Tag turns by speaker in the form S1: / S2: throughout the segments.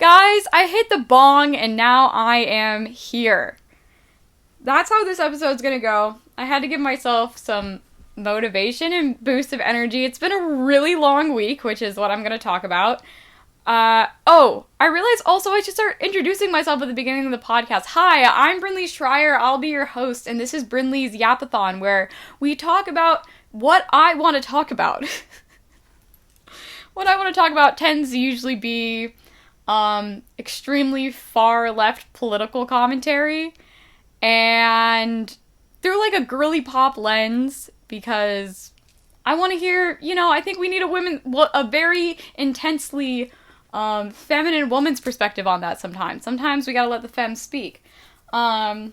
S1: guys, I hit the bong and now I am here. That's how this episode's gonna go. I had to give myself some motivation and boost of energy. It's been a really long week, which is what I'm gonna talk about. I realized also I should start introducing myself at the beginning of the podcast. Hi, I'm Brinly Schreier. I'll be your host, and this is Brinly's Yapathon, where we talk about what I want to talk about. What I want to talk about tends to usually be extremely far left political commentary, and through like a girly pop lens, because I want to hear, I think we need a very intensely feminine woman's perspective on that sometimes. Sometimes we gotta let the femmes speak. So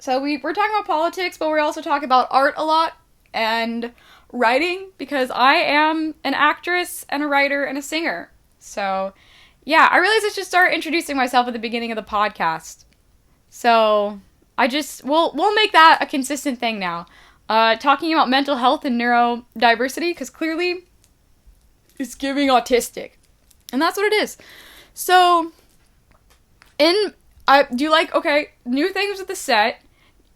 S1: we're talking about politics, but we're also talking about art a lot, and writing, because I am an actress and a writer and a singer. So, yeah, I realized I should start introducing myself at the beginning of the podcast. So, we'll make that a consistent thing now. Talking about mental health and neurodiversity, because clearly it's giving autistic. And that's what it is. So, new things with the set,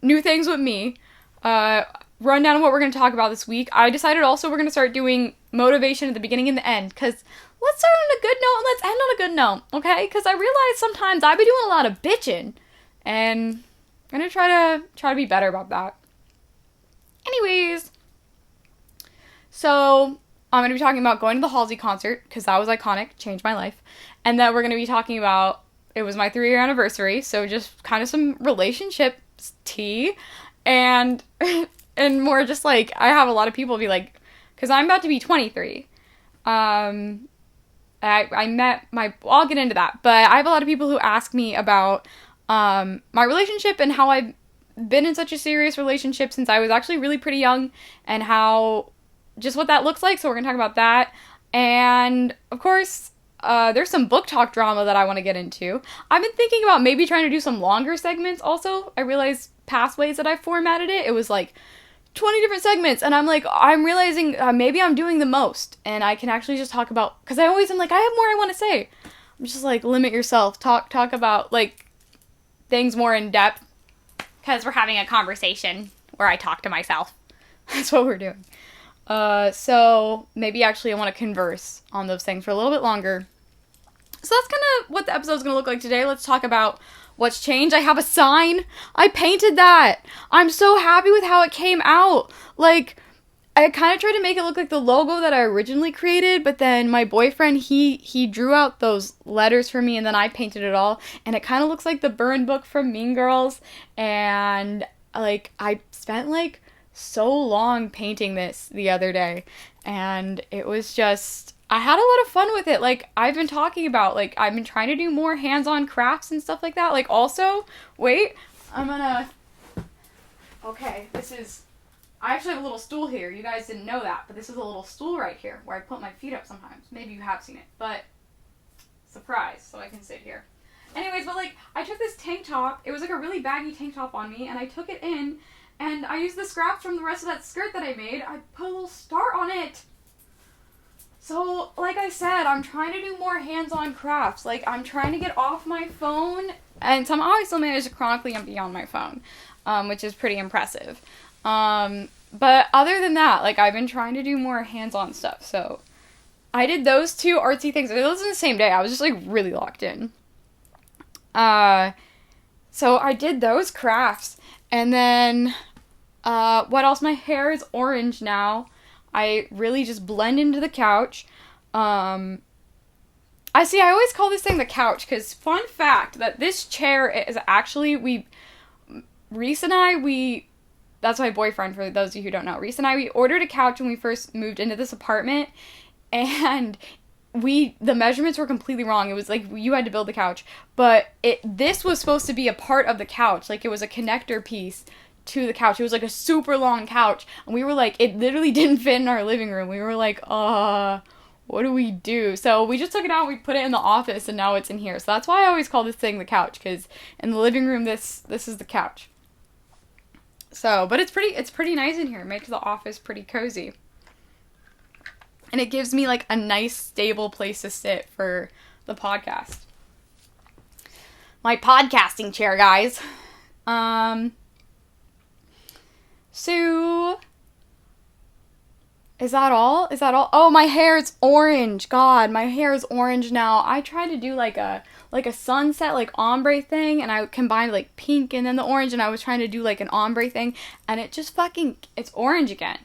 S1: new things with me, rundown of what we're going to talk about this week. I decided also we're going to start doing motivation at the beginning and the end, because let's start on a good note and let's end on a good note, okay? Because I realize sometimes I've been doing a lot of bitching, and I'm going to try to be better about that. Anyways, so I'm going to be talking about going to the Halsey concert, because that was iconic, changed my life. And then we're going to be talking about, it was my 3-year anniversary, so just kind of some relationship tea, and more just like, I have a lot of people be like, because I'm about to be 23. I met I'll get into that, but I have a lot of people who ask me about my relationship and how I've been in such a serious relationship since I was actually really pretty young, and how, just what that looks like, so we're gonna talk about that. And, of course, there's some book talk drama that I want to get into. I've been thinking about maybe trying to do some longer segments also. I realized past ways that I formatted it was like 20 different segments, and I'm realizing maybe I'm doing the most, and I can actually just talk about, because I always am like, I have more I want to say. I'm just like, limit yourself, talk about, like, things more in depth, because we're having a conversation where I talk to myself. That's what we're doing. So maybe actually I want to converse on those things for a little bit longer. So that's kind of what the episode's going to look like today. Let's talk about what's changed. I have a sign. I painted that. I'm so happy with how it came out. Like, I kind of tried to make it look like the logo that I originally created, but then my boyfriend, he drew out those letters for me, and then I painted it all, and it kind of looks like the burn book from Mean Girls. And like, I spent like so long painting this the other day, and it was just, I had a lot of fun with it. Like, I've been talking about, like, I've been trying to do more hands-on crafts and stuff like that. Like, also, wait, okay, I actually have a little stool here. You guys didn't know that, but this is a little stool right here where I put my feet up sometimes. Maybe you have seen it, but surprise, so I can sit here. Anyways, but like, I took this tank top. It was like a really baggy tank top on me, and I took it in, and I used the scraps from the rest of that skirt that I made. I put a little star on it. So, like I said, I'm trying to do more hands-on crafts. Like, I'm trying to get off my phone, and somehow I still managed to chronically be on my phone, which is pretty impressive. But other than that, like, I've been trying to do more hands-on stuff. So, I did those two artsy things. It was in the same day. I was just, like, really locked in. So I did those crafts, and then, what else? My hair is orange now. I really just blend into the couch. I always call this thing the couch, because fun fact, that this chair is actually, that's my boyfriend, for those of you who don't know. Reese and I, we ordered a couch when we first moved into this apartment, and the measurements were completely wrong. It was like, you had to build the couch, but this was supposed to be a part of the couch. Like, it was a connector piece to the couch. It was like a super long couch, and we were like, it literally didn't fit in our living room. We were like, what do we do? So we just took it out, we put it in the office, and now it's in here. So that's why I always call this thing the couch, because in the living room, this is the couch. So, but it's pretty nice in here. It makes the office pretty cozy. And it gives me like a nice, stable place to sit for the podcast. my podcasting chair, guys. So is that all? Oh, my hair is orange. God, my hair is orange now. I tried to do like a sunset, like ombre thing, and I combined like pink and then the orange, and I was trying to do like an ombre thing, and it just it's orange again.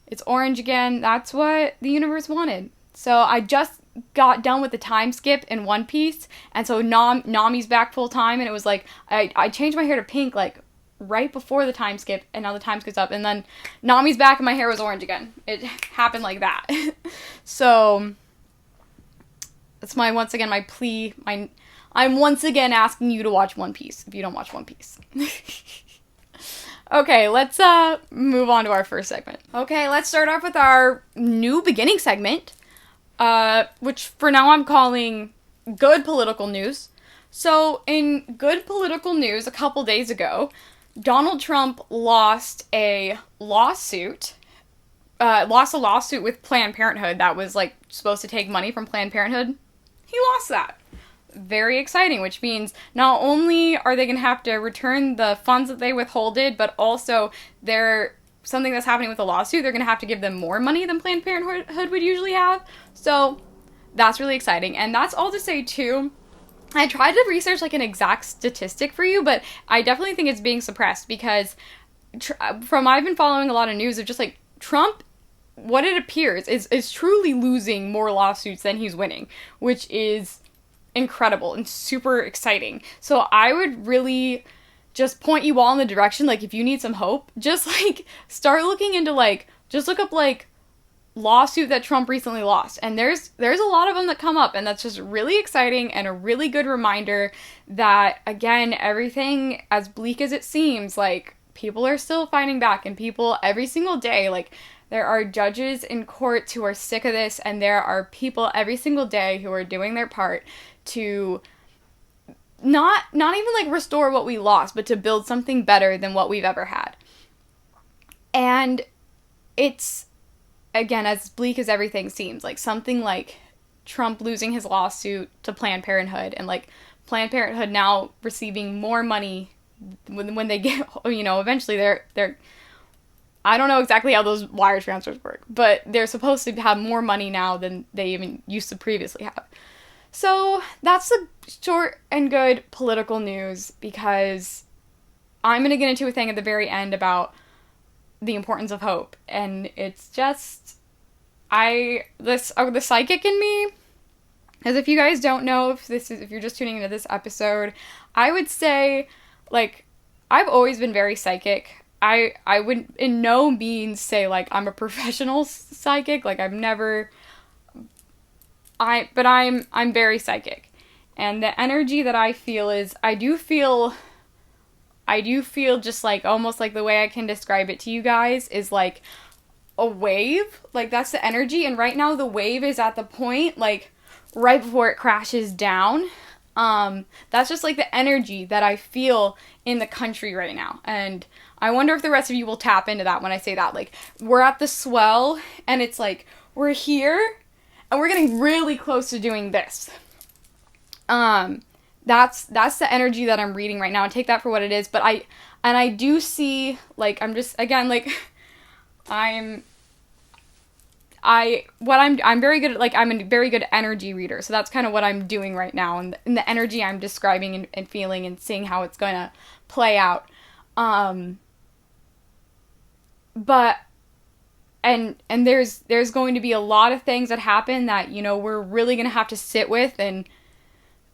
S1: It's orange again. That's what the universe wanted. So I just got done with the time skip in One Piece, and so Nami's back full time, and it was like I changed my hair to pink like right before the time skip, and now the time skip's up, and then Nami's back and my hair was orange again. It happened like that. So that's my plea. I'm once again asking you to watch One Piece if you don't watch One Piece. Okay, let's move on to our first segment. Okay, let's start off with our new beginning segment, which for now I'm calling Good Political News. So, in good political news, a couple days ago, Donald Trump lost a lawsuit with Planned Parenthood that was, like, supposed to take money from Planned Parenthood. He lost that. Very exciting, which means not only are they going to have to return the funds that they withholded, but also something that's happening with the lawsuit, they're going to have to give them more money than Planned Parenthood would usually have. So that's really exciting. And that's all to say, too, I tried to research like an exact statistic for you, but I definitely think it's being suppressed because I've been following a lot of news of just like Trump, what it appears is truly losing more lawsuits than he's winning, which is incredible and super exciting. So I would really just point you all in the direction, like, if you need some hope, just like start looking into just look up lawsuit that Trump recently lost, and there's a lot of them that come up, and that's just really exciting and a really good reminder that, again, everything, as bleak as it seems, like, people are still fighting back, and people every single day, like, there are judges in courts who are sick of this, and there are people every single day who are doing their part to not even like restore what we lost, but to build something better than what we've ever had. And it's, again, as bleak as everything seems, like something like Trump losing his lawsuit to Planned Parenthood, and like Planned Parenthood now receiving more money when they get, eventually they're I don't know exactly how those wire transfers work, but they're supposed to have more money now than they even used to previously have. So that's the short and good political news, because I'm going to get into a thing at the very end about the importance of hope, and it's just, the psychic in me, as if you guys don't know, if you're just tuning into this episode, I would say, like, I've always been very psychic. I would in no means say, like, I'm a professional psychic, like, I'm very psychic, and the energy that I feel is, I do feel just like, almost like the way I can describe it to you guys is like a wave, like that's the energy, and right now the wave is at the point, like, right before it crashes down. That's just like the energy that I feel in the country right now, and I wonder if the rest of you will tap into that when I say that, like, we're at the swell, and it's like, we're here, and we're getting really close to doing this. That's the energy that I'm reading right now, and take that for what it is, but I do see, like, I'm just, again, like, I'm very good at, like, I'm a very good energy reader, so that's kind of what I'm doing right now, and the energy I'm describing and feeling and seeing how it's gonna play out. But, and there's going to be a lot of things that happen that, we're really gonna have to sit with, and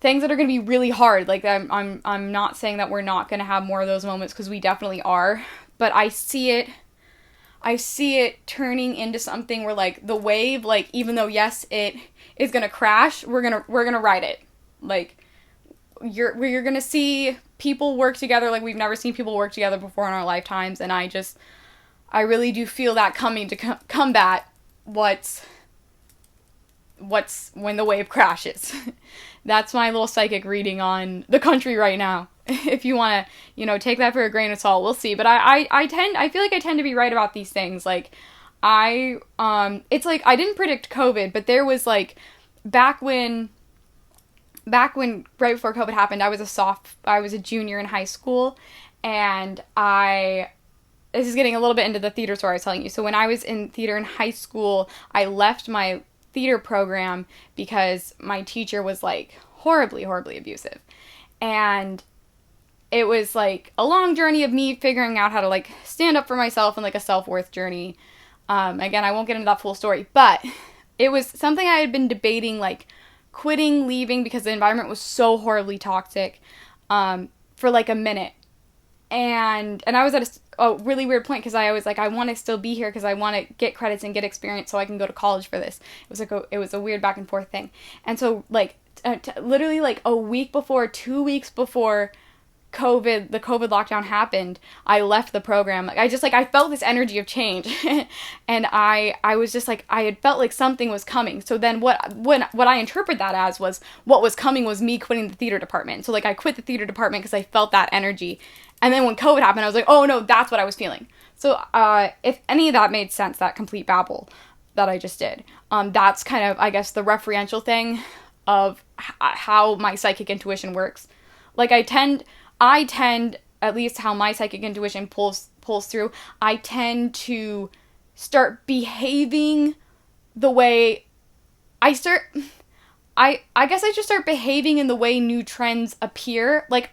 S1: things that are going to be really hard. Like, I'm not saying that we're not going to have more of those moments, because we definitely are, but I see it turning into something where, like, the wave, like, even though, yes, it is going to crash, we're going to ride it. Like, you're going to see people work together like we've never seen people work together before in our lifetimes, and I really do feel that coming to combat what's when the wave crashes. That's my little psychic reading on the country right now. If you want to, take that for a grain of salt, we'll see. But I feel like I tend to be right about these things. Like, it's like, I didn't predict COVID, but there was, like, back when back when, right before COVID happened, I was a junior in high school, and this is getting a little bit into the theater story I was telling you. So when I was in theater in high school, I left my theater program because my teacher was, like, horribly, horribly abusive. And it was, like, a long journey of me figuring out how to, like, stand up for myself and, like, a self-worth journey. Again, I won't get into that full story, but it was something I had been debating, like, quitting, leaving, because the environment was so horribly toxic, for, like, a minute. And I was at a really weird point, because I was like, I want to still be here because I want to get credits and get experience so I can go to college for this. It was a weird back and forth thing. And so, like, literally, like, a week before, 2 weeks before the COVID lockdown happened, I left the program. Like, I felt this energy of change. And I was just like, I had felt like something was coming. So then what I interpret that as was, what was coming was me quitting the theater department. So, like, I quit the theater department because I felt that energy. And then when COVID happened, I was like, oh no, that's what I was feeling. So, if any of that made sense, that complete babble that I just did, that's kind of, I guess, the referential thing of how my psychic intuition works. Like, I tend, at least how my psychic intuition pulls through, I tend to start behaving the way I guess I just start behaving in the way new trends appear, like,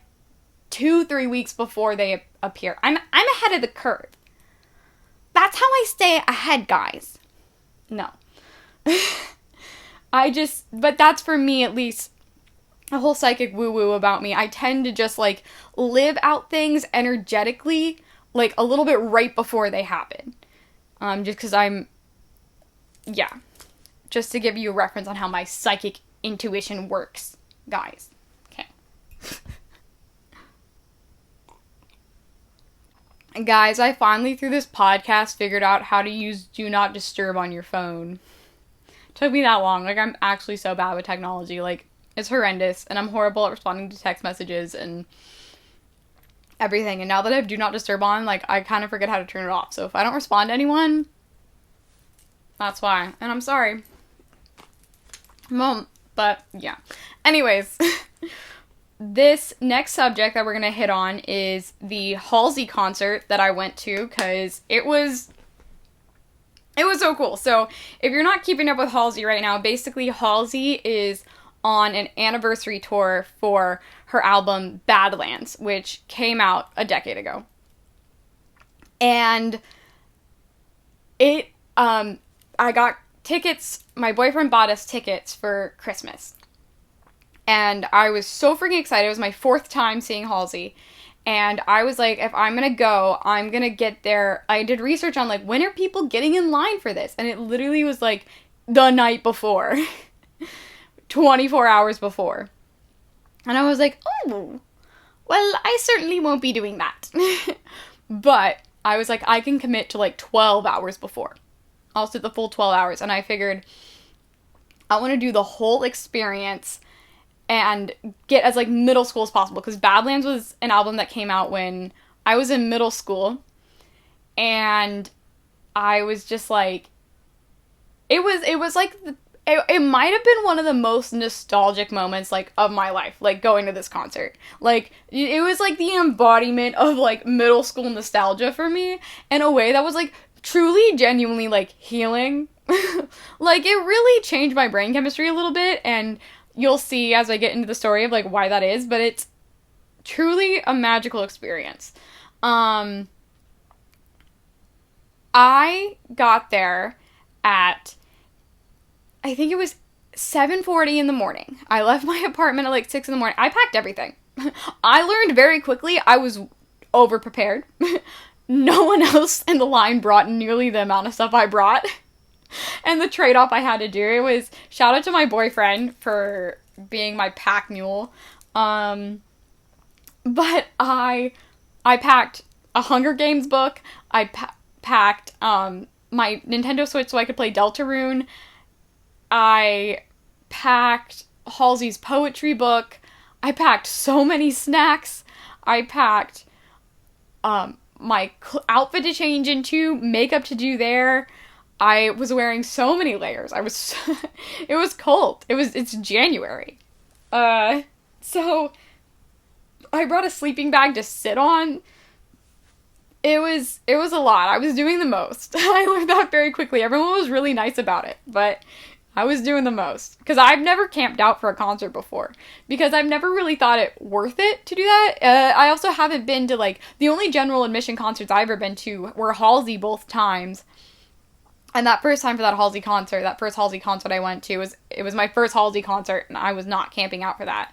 S1: 2-3 weeks before they appear. I'm ahead of the curve. That's how I stay ahead, guys. No. But that's, for me at least, a whole psychic woo-woo about me. I tend to just, like, live out things energetically, like, a little bit right before they happen. Just because just to give you a reference on how my psychic intuition works, guys. Okay. Guys, I finally, through this podcast, figured out how to use Do Not Disturb on your phone. It took me that long. Like, I'm actually so bad with technology. Like, it's horrendous, and I'm horrible at responding to text messages and everything. And now that I have Do Not Disturb on, like, I kind of forget how to turn it off. So if I don't respond to anyone, that's why. And I'm sorry. Well, but, yeah. Anyways, this next subject that we're going to hit on is the Halsey concert that I went to, because it was so cool. So, if you're not keeping up with Halsey right now, basically Halsey is on an anniversary tour for her album Badlands, which came out a decade ago. And I got tickets, my boyfriend bought us tickets for Christmas. And I was so freaking excited. It was my 4th time seeing Halsey. And I was like, if I'm going to go, I'm going to get there. I did research on, like, when are people getting in line for this? And it literally was, like, the night before. 24 hours before. And I was like, oh, well, I certainly won't be doing that. But I was like, I can commit to, like, 12 hours before. I'll sit the full 12 hours. And I figured I want to do the whole experience and get as, like, middle school as possible. Because Badlands was an album that came out when I was in middle school. And I was just, like, it was like, it might have been one of the most nostalgic moments, like, of my life, like, going to this concert. Like, it was, like, the embodiment of, like, middle school nostalgia for me, in a way that was, like, truly, genuinely, like, healing. Like, it really changed my brain chemistry a little bit, and you'll see as I get into the story of, like, why that is, but it's truly a magical experience. I got there at, I think it was 7:40 in the morning. I left my apartment at, like, 6 in the morning. I packed everything. I learned very quickly I was over-prepared. No one else in the line brought nearly the amount of stuff I brought. And the trade-off I had to do, it was, shout out to my boyfriend for being my pack mule. But I packed a Hunger Games book. I packed my Nintendo Switch so I could play Deltarune. I packed Halsey's poetry book. I packed so many snacks. I packed my outfit to change into, makeup to do there. I was wearing so many layers. It was cold. It's January. So I brought a sleeping bag to sit on. It was a lot. I was doing the most. I learned that very quickly. Everyone was really nice about it, but I was doing the most. Because I've never camped out for a concert before. Because I've never really thought it worth it to do that. I also haven't been to, like, the only general admission concerts I've ever been to were Halsey both times. And that first time for that first Halsey concert I went to, it was my first Halsey concert, and I was not camping out for that.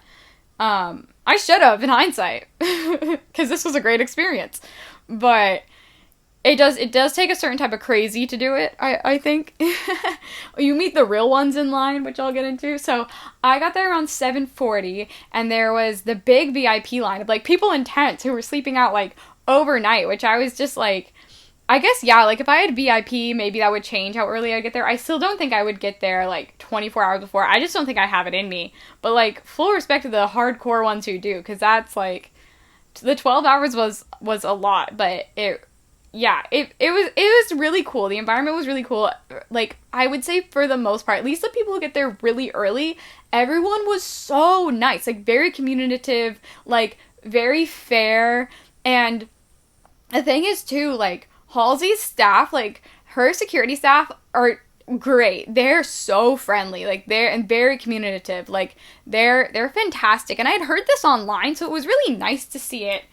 S1: I should have, in hindsight. Because this was a great experience. But it does take a certain type of crazy to do it, I think. You meet the real ones in line, which I'll get into. So I got there around 7:40, and there was the big VIP line of, like, people in tents who were sleeping out, like, overnight, which I was just like, I guess, yeah, like, if I had VIP, maybe that would change how early I get there. I still don't think I would get there, like, 24 hours before. I just don't think I have it in me. But, like, full respect to the hardcore ones who do, because that's, like, the 12 hours was a lot, but it was really cool. The environment was really cool. Like, I would say for the most part, at least the people who get there really early, everyone was so nice, like, very communicative, like, very fair. And the thing is too, like, Halsey's staff, like, her security staff are great. They're so friendly, like, and very communicative, like, they're fantastic. And I had heard this online, so it was really nice to see it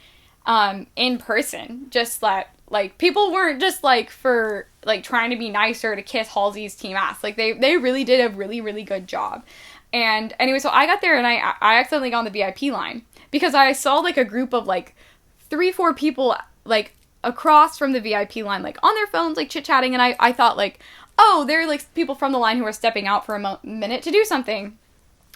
S1: in person. Just that, like, people weren't just, like, for, like, trying to be nicer to kiss Halsey's team ass. Like, they really did a really, really good job. And anyway, so I got there, and I accidentally got on the VIP line because I saw, like, a group of, like, 3-4 people, like, across from the VIP line, like, on their phones, like, chit-chatting, and I thought, like, oh, they're, like, people from the line who are stepping out for a minute to do something.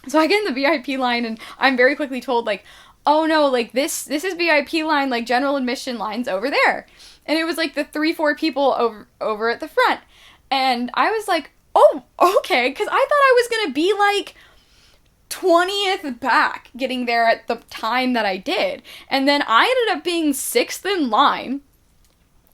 S1: So I get in the VIP line, and I'm very quickly told, like, oh, no, like, this is VIP line, like, general admission lines over there. And it was, like, the 3-4 people over at the front. And I was like, oh, okay, because I thought I was going to be, like, 20th back getting there at the time that I did. And then I ended up being 6th in line.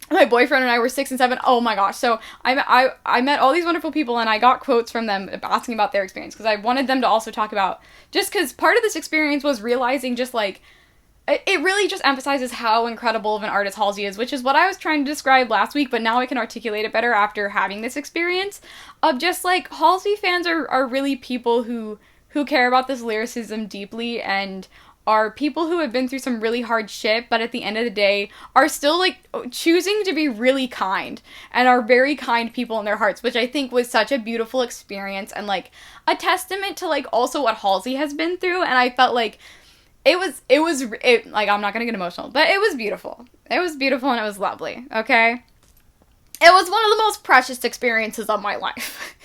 S1: My boyfriend and I were 6 and 7. Oh my gosh. So I met all these wonderful people, and I got quotes from them asking about their experience, because I wanted them to also talk about, just because part of this experience was realizing just, like, it really just emphasizes how incredible of an artist Halsey is, which is what I was trying to describe last week, but now I can articulate it better after having this experience of just, like, Halsey fans are really people who care about this lyricism deeply, and are people who have been through some really hard shit, but at the end of the day are still, like, choosing to be really kind, and are very kind people in their hearts, which I think was such a beautiful experience, and, like, a testament to, like, also what Halsey has been through. And I felt like it was like, I'm not gonna get emotional, but it was beautiful. It was beautiful, and it was lovely, okay? It was one of the most precious experiences of my life.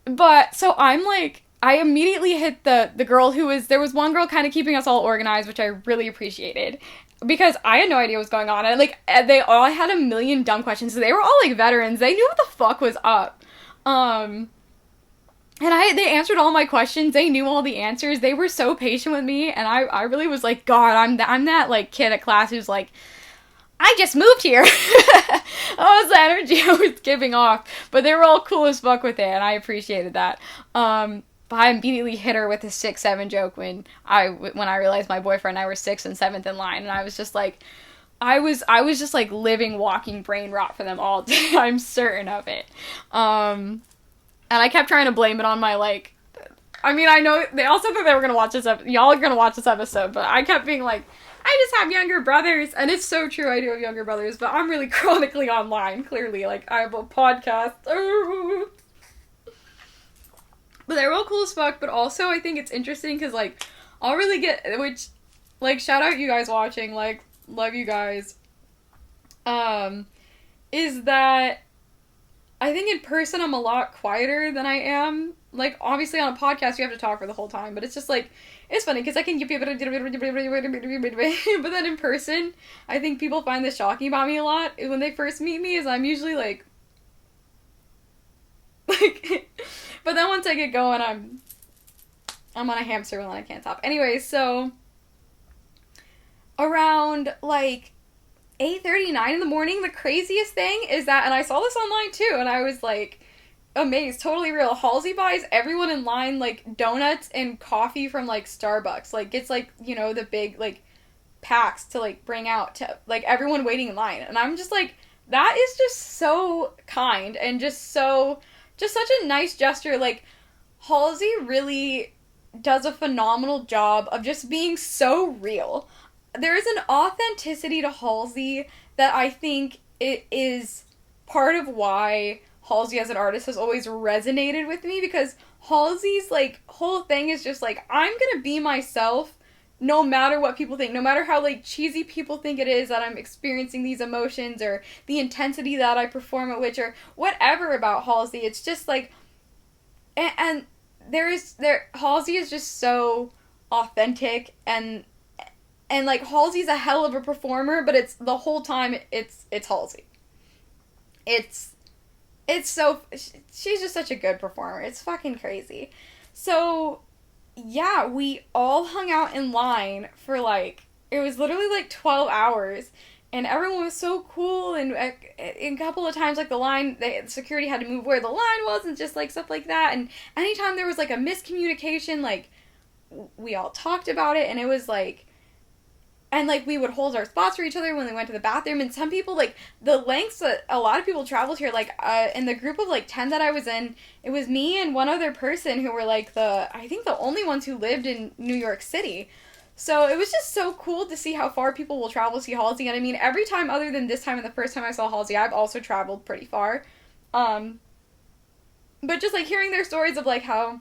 S1: But, so I'm, like, I immediately hit the girl there was one girl kind of keeping us all organized, which I really appreciated, because I had no idea what was going on, and, like, they all had a million dumb questions. So they were all, like, veterans. They knew what the fuck was up. And they answered all my questions. They knew all the answers. They were so patient with me, and I really was like, God, I'm that, like, kid at class who's like, I just moved here. That was the energy I was giving off. But they were all cool as fuck with it, and I appreciated that. But I immediately hit her with a 6-7 joke when I realized my boyfriend and I were 6th and 7th in line, and I was just like, I was just, like, living, walking brain rot for them all day. I'm certain of it. And I kept trying to blame it on my, like, I mean, I know they all said that they were gonna watch this y'all are gonna watch this episode, but I kept being like, I just have younger brothers, and it's so true, I do have younger brothers, but I'm really chronically online, clearly, like, I have a podcast. But they're all cool as fuck, but also I think it's interesting, because, like, I'll really get, which, like, shout out you guys watching, like, love you guys, is that I think in person I'm a lot quieter than I am. Like, obviously on a podcast you have to talk for the whole time, but it's just, like, it's funny, because I can give you but then in person, I think people find this shocking about me a lot. When they first meet me, is I'm usually, like, but then once I get going, I'm on a hamster wheel and I can't stop. Anyway, so around, like, 8:39 in the morning, the craziest thing is that, and I saw this online too, and I was like, amazed, totally real. Halsey buys everyone in line like donuts and coffee from like Starbucks. Like gets like, you know, the big like packs to like bring out to like everyone waiting in line. And I'm just like, that is just so kind and just such a nice gesture. Like Halsey really does a phenomenal job of just being so real. There is an authenticity to Halsey that I think it is part of why Halsey as an artist has always resonated with me, because Halsey's like whole thing is just like, I'm gonna be myself no matter what people think, no matter how like cheesy people think it is that I'm experiencing these emotions, or the intensity that I perform at which, or whatever about Halsey. It's just like, and Halsey is just so authentic, and like Halsey's a hell of a performer, but it's the whole time it's Halsey. It's it's so she's just such a good performer. It's fucking crazy. So yeah, we all hung out in line for like, it was literally like 12 hours, and everyone was so cool, and a couple of times like the security had to move where the line was and just like stuff like that, and anytime there was like a miscommunication, like we all talked about it, and it was like, and like we would hold our spots for each other when we went to the bathroom. And some people, like the lengths that a lot of people traveled here, like in the group of like 10 that I was in, it was me and one other person who were like I think the only ones who lived in New York City. So it was just so cool to see how far people will travel to see Halsey. And I mean, every time other than this time and the first time I saw Halsey, I've also traveled pretty far. But just like hearing their stories of like how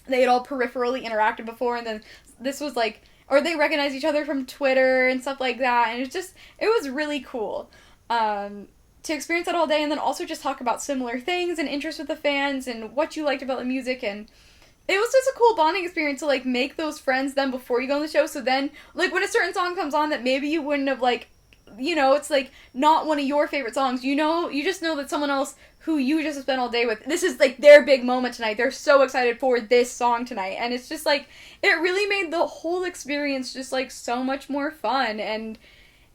S1: they had all peripherally interacted before, and then this was like, or they recognize each other from Twitter and stuff like that, and it was really cool to experience that all day, and then also just talk about similar things and interests with the fans and what you liked about the music. And it was just a cool bonding experience to like make those friends then before you go on the show, so then like when a certain song comes on that maybe you wouldn't have, like, you know, it's like not one of your favorite songs, you know, you just know that someone else who you just spent all day with, this is like their big moment tonight, they're so excited for this song tonight. And it's just like, it really made the whole experience just like so much more fun. And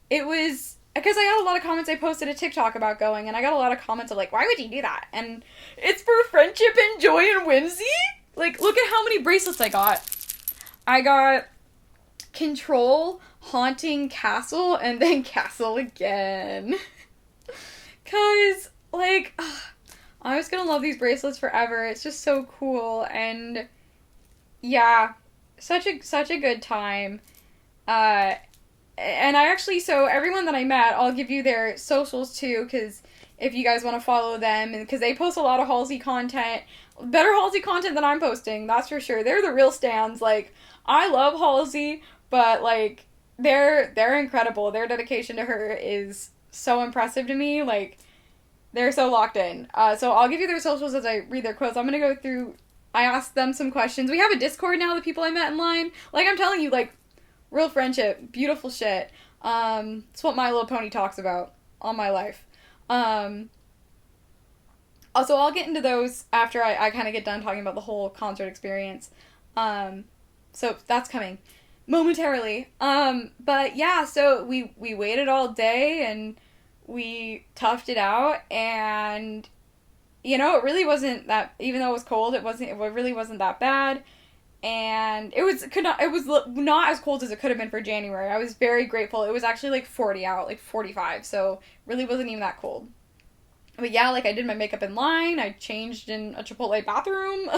S1: it was, because I got a lot of comments, I posted a TikTok about going, and I got a lot of comments of like, why would you do that? And it's for friendship and joy and whimsy. Like, look at how many bracelets I got. I got Control, Haunting, Castle, and then Castle again. Cause like, I'm just gonna love these bracelets forever. It's just so cool. And yeah, such a good time. And I actually, so everyone that I met, I'll give you their socials too, because if you guys want to follow them, and because they post a lot of Halsey content, better Halsey content than I'm posting, that's for sure. They're the real stans. Like, I love Halsey, but like they're incredible. Their dedication to her is so impressive to me. Like, they're so locked in. So I'll give you their socials as I read their quotes. I'm gonna go through. I asked them some questions. We have a Discord now, the people I met in line. Like, I'm telling you, like, real friendship, beautiful shit. It's what My Little Pony talks about all my life. Also, I'll get into those after I kind of get done talking about the whole concert experience. So that's coming momentarily. But yeah, so we waited all day and we toughed it out, and you know, it really wasn't that, even though it was cold, it really wasn't that bad. And it was not as cold as it could have been for January. I was very grateful. It was actually like 40 out, like 45, so really wasn't even that cold. But yeah, like I did my makeup in line, I changed in a Chipotle bathroom,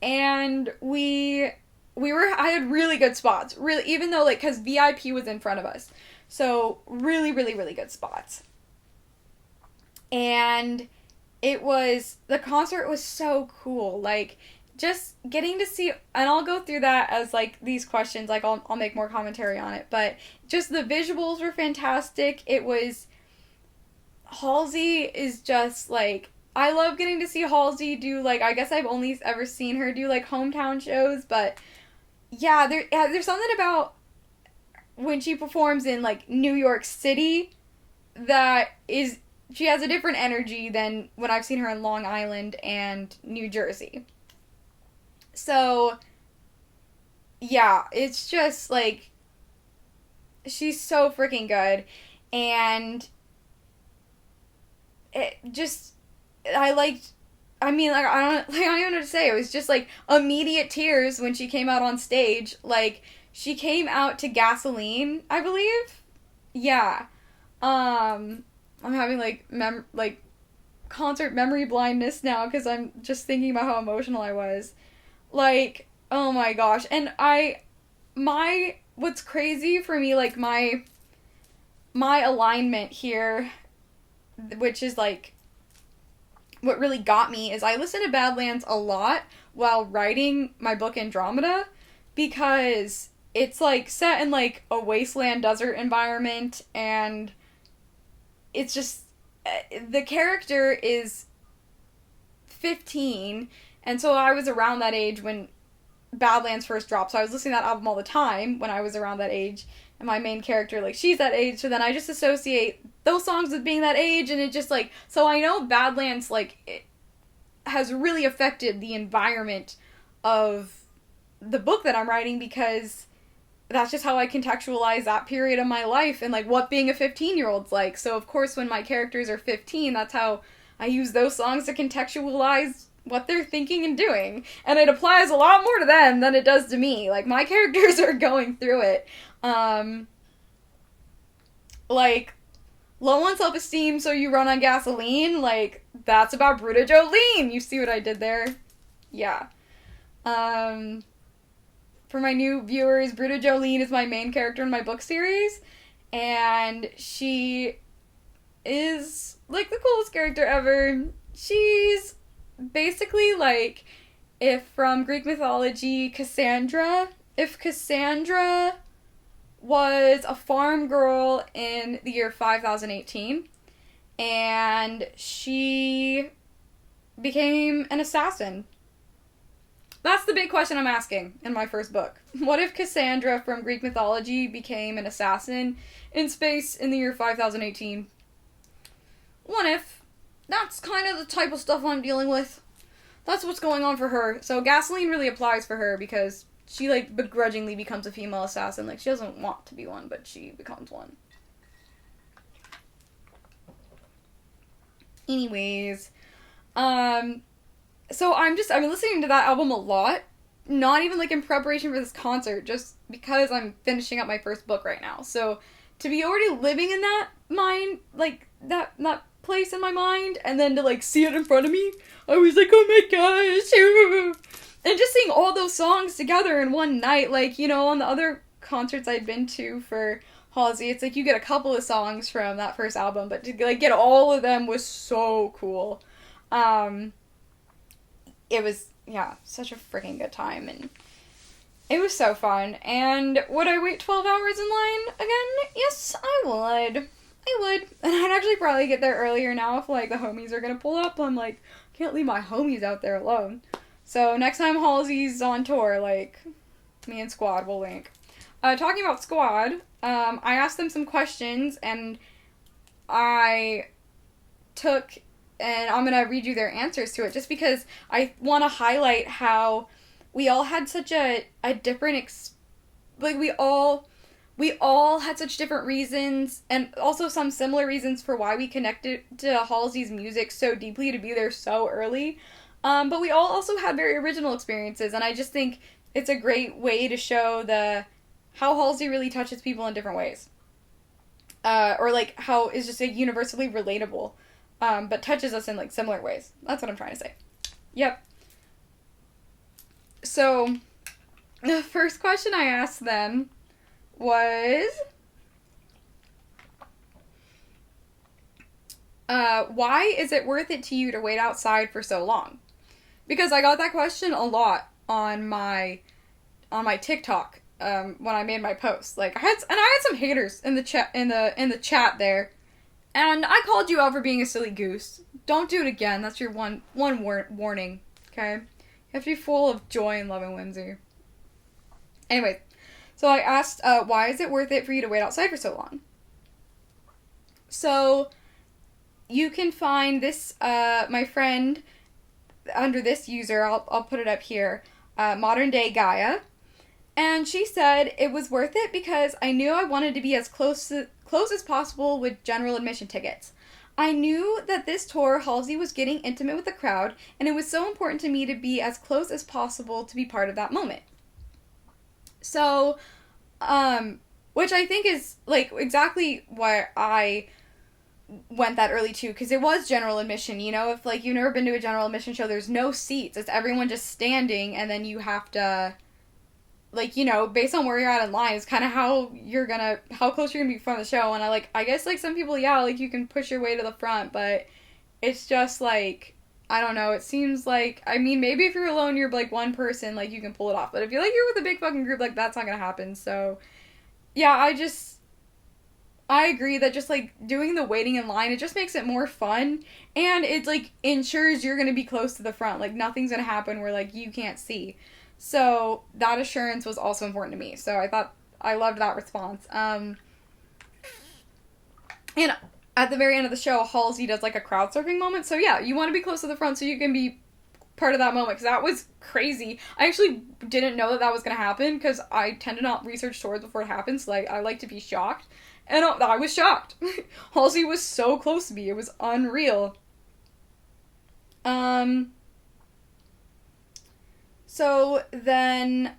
S1: and I had really good spots, really, even though like, cause VIP was in front of us, so really, really, really good spots. And the concert was so cool, like, just getting to see, and I'll go through that as like these questions, like I'll make more commentary on it, but just the visuals were fantastic. Halsey is just like, I love getting to see Halsey do, like, I guess I've only ever seen her do like hometown shows, but yeah, there's something about when she performs in like New York City she has a different energy than when I've seen her in Long Island and New Jersey. So yeah, it's just like, she's so freaking good. And it just, I liked. I mean, like I don't even know what to say. It was just like immediate tears when she came out on stage. Like she came out to Gasoline, I believe. Yeah. I'm having like concert memory blindness now because I'm just thinking about how emotional I was. Like, oh my gosh. And what's crazy for me, like my alignment here, which is like what really got me, is I listen to Badlands a lot while writing my book Andromeda because it's like set in like a wasteland desert environment, and it's just the character is 15, and so I was around that age when Badlands first dropped, so I was listening to that album all the time when I was around that age, and my main character, like, she's that age, so then I just associate those songs with being that age, and it just, like, so I know Badlands, like, it has really affected the environment of the book that I'm writing, because that's just how I contextualize that period of my life and, like, what being a 15-year-old's like. So, of course, when my characters are 15, that's how I use those songs to contextualize what they're thinking and doing. And it applies a lot more to them than it does to me. Like, my characters are going through it. Like, low on self-esteem, so you run on gasoline. Like, that's about Bruta Jolene. You see what I did there? Yeah. For my new viewers, Bruta Jolene is my main character in my book series, and she is, like, the coolest character ever. She's basically, like, if from Greek mythology, if Cassandra was a farm girl in the year 5018, and she became an assassin. That's the big question I'm asking in my first book. What if Cassandra from Greek mythology became an assassin in space in the year 5018? What if? That's kind of the type of stuff I'm dealing with. That's what's going on for her. So Gasoline really applies for her because she, like, begrudgingly becomes a female assassin. Like, she doesn't want to be one, but she becomes one. Anyways, so I've been listening to that album a lot, not even, like, in preparation for this concert, just because I'm finishing up my first book right now. So, to be already living in that mind, like, that place in my mind, and then to, like, see it in front of me, I was like, oh my gosh, and just seeing all those songs together in one night, like, you know, on the other concerts I'd been to for Halsey, it's like you get a couple of songs from that first album, but to, like, get all of them was so cool. It was, yeah, such a freaking good time, and it was so fun. And would I wait 12 hours in line again? Yes, I would. And I'd actually probably get there earlier now if, like, the homies are gonna pull up. I'm like, can't leave my homies out there alone. So next time Halsey's on tour, like, me and Squad will link. Talking about Squad, I asked them some questions, and I'm gonna read you their answers to it, just because I want to highlight how we all had such a different, we all had such different reasons, and also some similar reasons for why we connected to Halsey's music so deeply to be there so early. But we all also had very original experiences, and I just think it's a great way to show how Halsey really touches people in different ways. Or, like, how it's just, like, universally relatable, but touches us in, like, similar ways. That's what I'm trying to say. Yep. So, the first question I asked them was, why is it worth it to you to wait outside for so long? Because I got that question a lot on my TikTok when I made my post. Like, I had some haters in the chat there, and I called you out for being a silly goose. Don't do it again. That's your one warning. Okay, you have to be full of joy and love and whimsy. Anyways, so I asked, why is it worth it for you to wait outside for so long? So you can find this my friend under this user. I'll put it up here. Modern Day Gaia. And she said it was worth it because I knew I wanted to be as close as possible with general admission tickets. I knew that this tour, Halsey was getting intimate with the crowd, and it was so important to me to be as close as possible to be part of that moment. So, which I think is, like, exactly why I went that early too, because it was general admission, you know? If, like, you've never been to a general admission show, there's no seats. It's everyone just standing, and then you have to, like, you know, based on where you're at in line, is kind of how close you're gonna be from the show. And I guess, like, some people, yeah, like, you can push your way to the front, but it's just, like, I don't know, it seems like, I mean, maybe if you're alone, you're, like, one person, like, you can pull it off. But if you're, like, you're with a big fucking group, like, that's not gonna happen. So, yeah, I agree that just, like, doing the waiting in line, it just makes it more fun. And it, like, ensures you're gonna be close to the front. Like, nothing's gonna happen where, like, you can't see. So, that assurance was also important to me. So, I loved that response. And at the very end of the show, Halsey does, like, a crowd surfing moment. So, yeah, you want to be close to the front so you can be part of that moment, because that was crazy. I actually didn't know that was going to happen, because I tend to not research tours before it happens. Like, I like to be shocked. And I was shocked. Halsey was so close to me. It was unreal. So then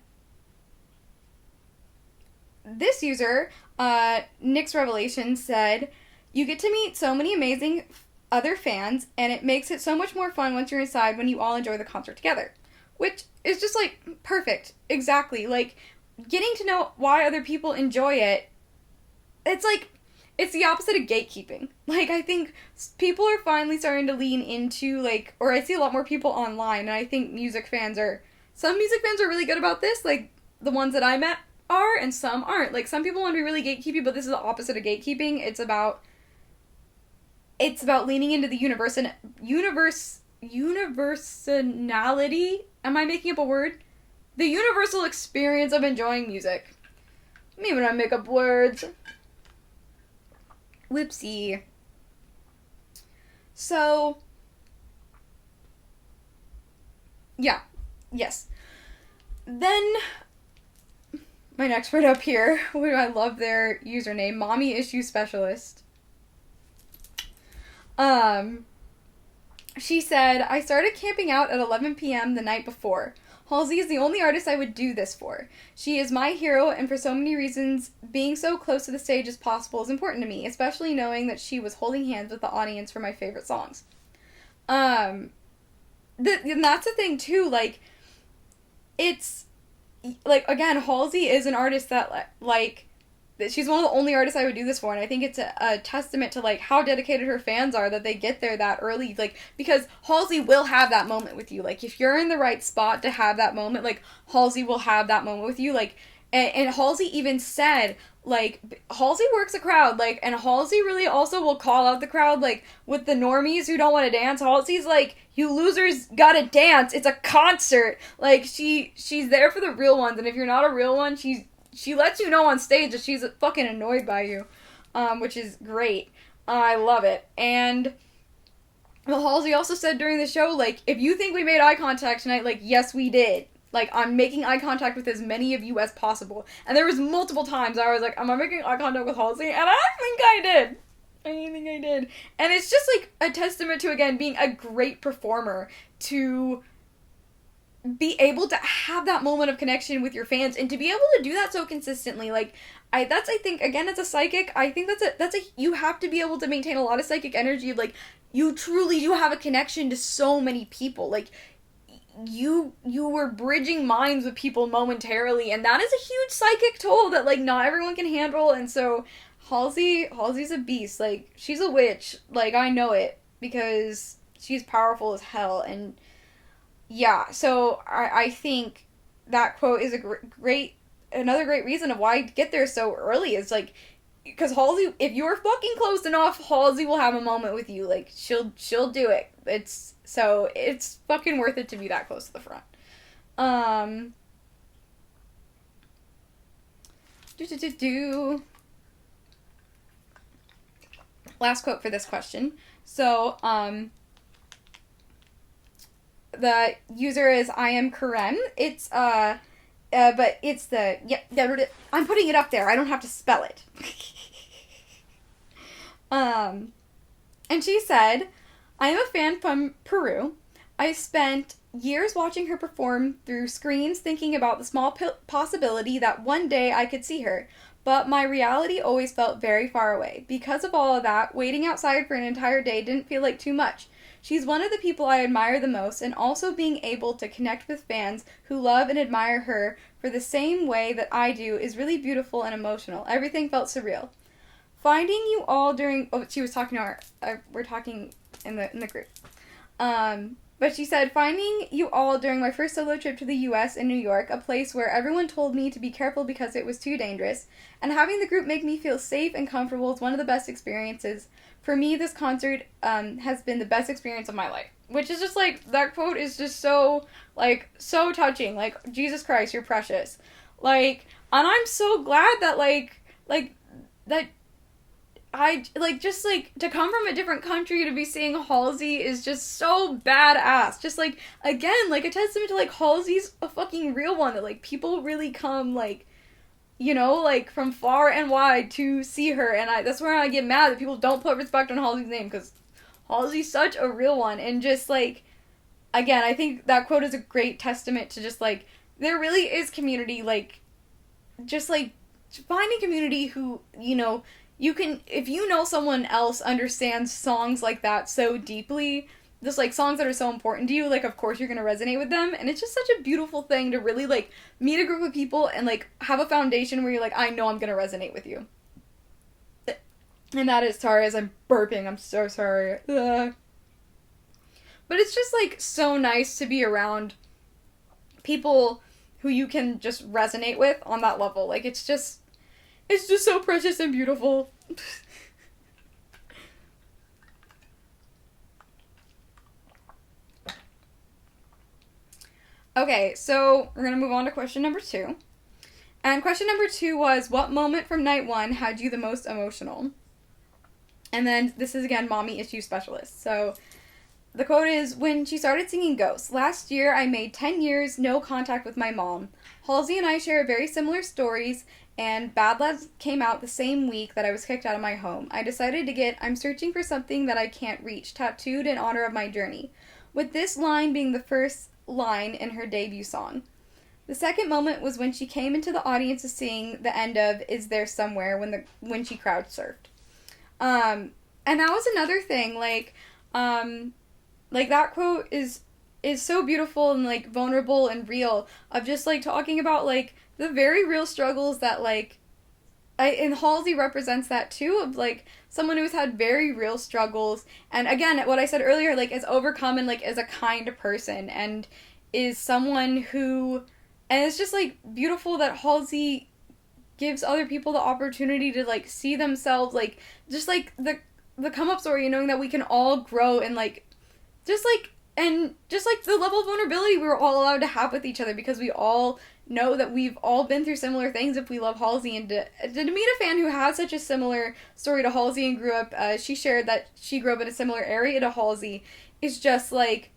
S1: this user, Nick's Revelation, said, "You get to meet so many amazing other fans, and it makes it so much more fun once you're inside when you all enjoy the concert together." Which is just, like, perfect. Exactly. Like, getting to know why other people enjoy it, it's, like, it's the opposite of gatekeeping. Like, I think people are finally starting to lean into, like, or I see a lot more people online, and I think some music fans are really good about this, like, the ones that I met are, and some aren't. Like, some people want to be really gatekeepy, but this is the opposite of gatekeeping. It's about leaning into the universality. Am I making up a word? The universal experience of enjoying music. Me when I make up words. Whoopsie. So, yeah. Yes. Then, my next word up here, I love their username, Mommy Issue Specialist. She said, "I started camping out at 11 p.m. the night before. Halsey is the only artist I would do this for. She is my hero, and for so many reasons, being so close to the stage as possible is important to me, especially knowing that she was holding hands with the audience for my favorite songs." And that's the thing, too, like, it's, like, again, Halsey is an artist that, like, she's one of the only artists I would do this for, and I think it's a testament to, like, how dedicated her fans are that they get there that early, like, because Halsey will have that moment with you. Like, if you're in the right spot to have that moment, like, Halsey will have that moment with you, like, and Halsey even said, like, Halsey works a crowd, like, and Halsey really also will call out the crowd, like, with the normies who don't want to dance. Halsey's like, "You losers gotta dance, it's a concert." Like, she's there for the real ones, and if you're not a real one, she lets you know on stage that she's fucking annoyed by you, which is great. I love it. And Halsey also said during the show, like, "If you think we made eye contact tonight, like, yes, we did. Like, I'm making eye contact with as many of you as possible." And there was multiple times I was like, "Am I making eye contact with Halsey?" And I think I did. I think I did. And it's just, like, a testament to, again, being a great performer, to be able to have that moment of connection with your fans, and to be able to do that so consistently. Like, I think, again, as a psychic, I think you have to be able to maintain a lot of psychic energy. Like, you truly do have a connection to so many people. Like, you were bridging minds with people momentarily, and that is a huge psychic toll that, like, not everyone can handle. And so Halsey's a beast. Like, she's a witch. Like, I know it, because she's powerful as hell. And yeah, so I think that quote is another great reason of why I get there so early. Is, like, because Halsey, if you're fucking close enough, Halsey will have a moment with you. Like, she'll do it. It's fucking worth it to be that close to the front. Last quote for this question. So, the user is I am Karen. It's, but it's I'm putting it up there. I don't have to spell it. And she said, I am a fan from Peru. I spent years watching her perform through screens, thinking about the small possibility that one day I could see her. But my reality always felt very far away. Because of all of that, waiting outside for an entire day didn't feel like too much. She's one of the people I admire the most, and also being able to connect with fans who love and admire her for the same way that I do is really beautiful and emotional. Everything felt surreal. Finding you all during... Oh, she was talking to our... we're talking in the group. But she said, finding you all during my first solo trip to the US in New York, a place where everyone told me to be careful because it was too dangerous, and having the group make me feel safe and comfortable is one of the best experiences. For me, this concert has been the best experience of my life. Which is just, like, that quote is just so, like, so touching. Like, Jesus Christ, you're precious. Like, and I'm so glad that, that just, like, to come from a different country to be seeing Halsey is just so badass. Just, like, again, like, a testament to, like, Halsey's a fucking real one. That, like, people really come, like, you know, like, from far and wide to see her. And that's where I get mad that people don't put respect on Halsey's name. Because Halsey's such a real one. And just, like, again, I think that quote is a great testament to just, like, there really is community, like, just, like, finding community who, you know, you can, if you know someone else understands songs like that so deeply, just, like, songs that are so important to you, like, of course you're gonna resonate with them, and it's just such a beautiful thing to really, like, meet a group of people and, like, have a foundation where you're like, I know I'm gonna resonate with you. And that is, sorry, as I'm burping, I'm so sorry. Ugh. But it's just, like, so nice to be around people who you can just resonate with on that level. Like, it's just so precious and beautiful. Okay, so we're going to move on to question number 2. And question number 2 was, what moment from night 1 had you the most emotional? And then this is, again, mommy issue specialist. So the quote is, when she started singing Ghosts. Last year, I made 10 years no contact with my mom. Halsey and I share very similar stories, and Bad Lads came out the same week that I was kicked out of my home. I decided to get I'm searching for something that I can't reach tattooed in honor of my journey, with this line being the first line in her debut song. The second moment was when she came into the audience to sing the end of Is There Somewhere when she crowd surfed. And that was another thing, like that quote is so beautiful and, like, vulnerable and real, of just, like, talking about, like, the very real struggles that, like, and Halsey represents that too, of, like, someone who's had very real struggles, and again, what I said earlier, like, is overcome and, like, is a kind person, and is someone who, and it's just, like, beautiful that Halsey gives other people the opportunity to, like, see themselves, like, just, like, the come-up story, knowing that we can all grow and, like, just, like, and just, like, the level of vulnerability we were all allowed to have with each other, because we all know that we've all been through similar things if we love Halsey, and to meet a fan who has such a similar story to Halsey and grew up, she shared that she grew up in a similar area to Halsey, is just, like,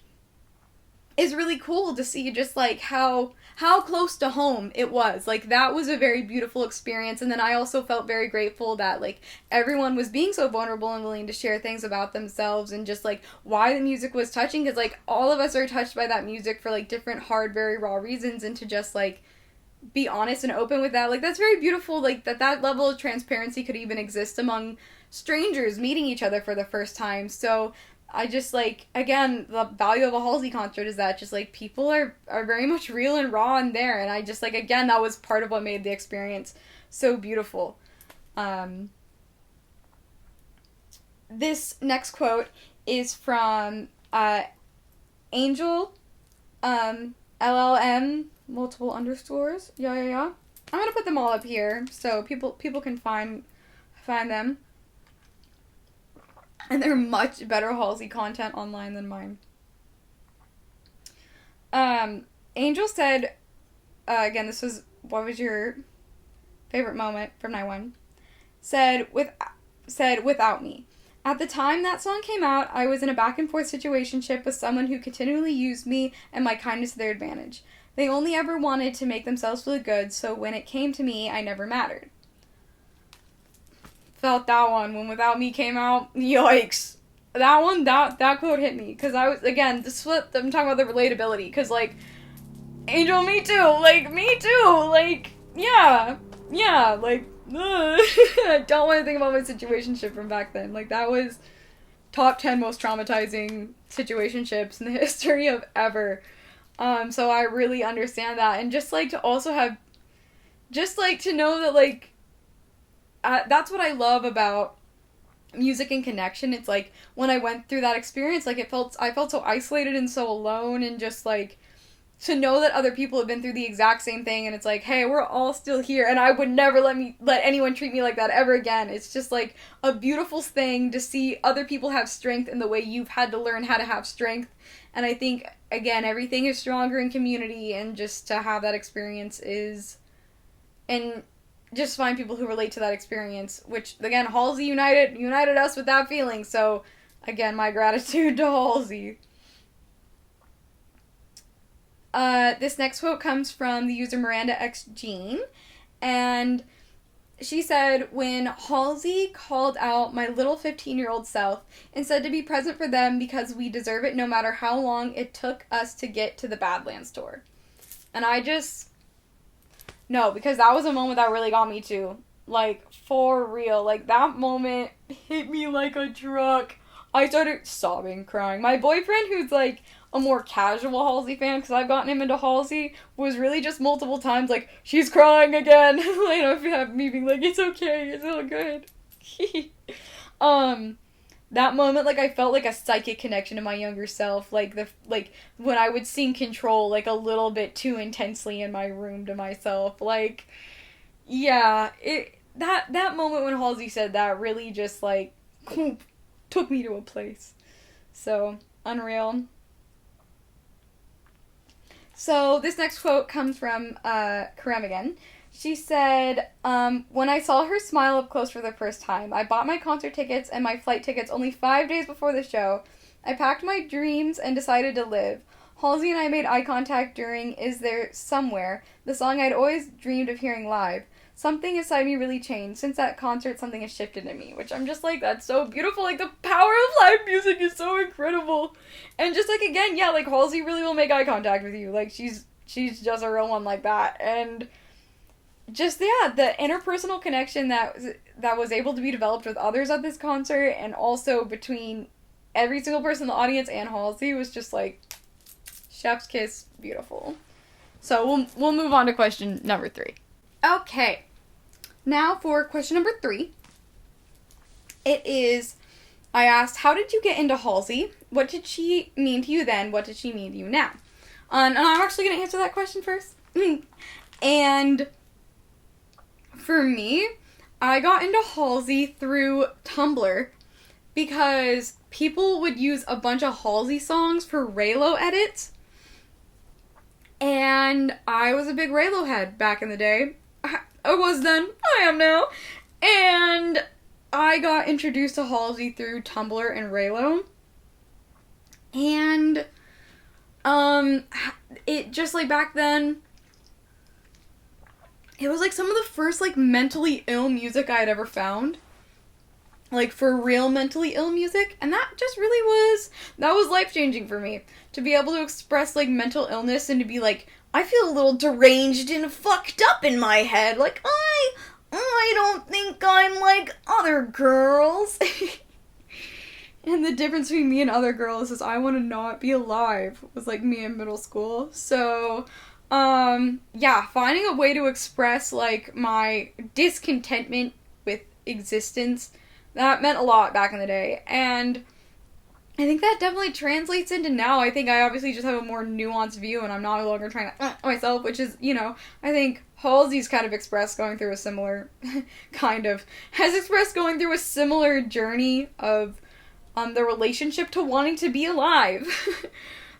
S1: is really cool to see just, like, how close to home it was. Like, that was a very beautiful experience, and then I also felt very grateful that, like, everyone was being so vulnerable and willing to share things about themselves, and just, like, why the music was touching, because, like, all of us are touched by that music for, like, different hard, very raw reasons, and to just, like, be honest and open with that, like, that's very beautiful, like, that level of transparency could even exist among strangers meeting each other for the first time. So I just, like, again, the value of a Halsey concert is that just, like, people are very much real and raw in there, and I just, like, again, that was part of what made the experience so beautiful. This next quote is from Angel, LLM, multiple underscores, yeah. I'm gonna put them all up here so people can find them. And they're much better Halsey content online than mine. Angel said, again, this was, what was your favorite moment from night 1? Said, without me. At the time that song came out, I was in a back and forth situationship with someone who continually used me and my kindness to their advantage. They only ever wanted to make themselves feel good, so when it came to me, I never mattered. Felt that one when Without Me came out. Yikes. that quote hit me, because I was, again, this is what I'm talking about, the relatability, because, like, Angel, me too, like, yeah, like, I don't want to think about my situationship from back then, like, that was top 10 most traumatizing situationships in the history of ever, so I really understand that, and just, like, to also have, just, like, to know that, like, that's what I love about music and connection. It's like, when I went through that experience, like, I felt so isolated and so alone, and just, like, to know that other people have been through the exact same thing, and it's like, hey, we're all still here, and I would never let anyone treat me like that ever again. It's just, like, a beautiful thing to see other people have strength in the way you've had to learn how to have strength, and I think, again, everything is stronger in community, and just to have that experience is, and just find people who relate to that experience, which, again, Halsey united us with that feeling, so, again, my gratitude to Halsey. This next quote comes from the user Miranda X Jean, and she said, when Halsey called out my little 15-year-old self and said to be present for them because we deserve it no matter how long it took us to get to the Badlands tour. And I just... No, because that was a moment that really got me too. Like, for real. Like, that moment hit me like a truck. I started sobbing, crying. My boyfriend, who's, like, a more casual Halsey fan, because I've gotten him into Halsey, was really just multiple times like, she's crying again. Like, have me being like, it's okay, it's all good. That moment, like, I felt like a psychic connection to my younger self, like, when I would sing Control, like, a little bit too intensely in my room to myself, like, yeah, that moment when Halsey said that really just, like, took me to a place, so, unreal. So, this next quote comes from, Karem again. She said, when I saw her smile up close for the first time, I bought my concert tickets and my flight tickets only 5 days before the show. I packed my dreams and decided to live. Halsey and I made eye contact during Is There Somewhere, the song I'd always dreamed of hearing live. Something inside me really changed. Since that concert, something has shifted in me, which I'm just like, that's so beautiful. Like, the power of live music is so incredible. And just, like, again, yeah, like, Halsey really will make eye contact with you. Like, she's just a real one like that. And just, yeah, the interpersonal connection that was able to be developed with others at this concert, and also between every single person in the audience and Halsey, was just, like, chef's kiss, beautiful. So we'll move on to question number 3. Okay, now for question number 3. It is, I asked, how did you get into Halsey? What did she mean to you then? What did she mean to you now? And I'm actually going to answer that question first. And for me, I got into Halsey through Tumblr because people would use a bunch of Halsey songs for Raylo edits. And I was a big Raylo head back in the day. I was then. I am now. And I got introduced to Halsey through Tumblr and Raylo. And it just, like, back then, it was, like, some of the first, like, mentally ill music I had ever found. Like, for real mentally ill music. And that just really that was life-changing for me. To be able to express, like, mental illness and to be like, I feel a little deranged and fucked up in my head. Like, I don't think I'm like other girls. And the difference between me and other girls is I want to not be alive, was, like, me in middle school. So, yeah, finding a way to express, like, my discontentment with existence, that meant a lot back in the day. And I think that definitely translates into now. I think I obviously just have a more nuanced view, and I'm no longer trying to myself, which is, you know, I think Halsey's kind of expressed going through a similar, has expressed going through a similar journey of the relationship to wanting to be alive.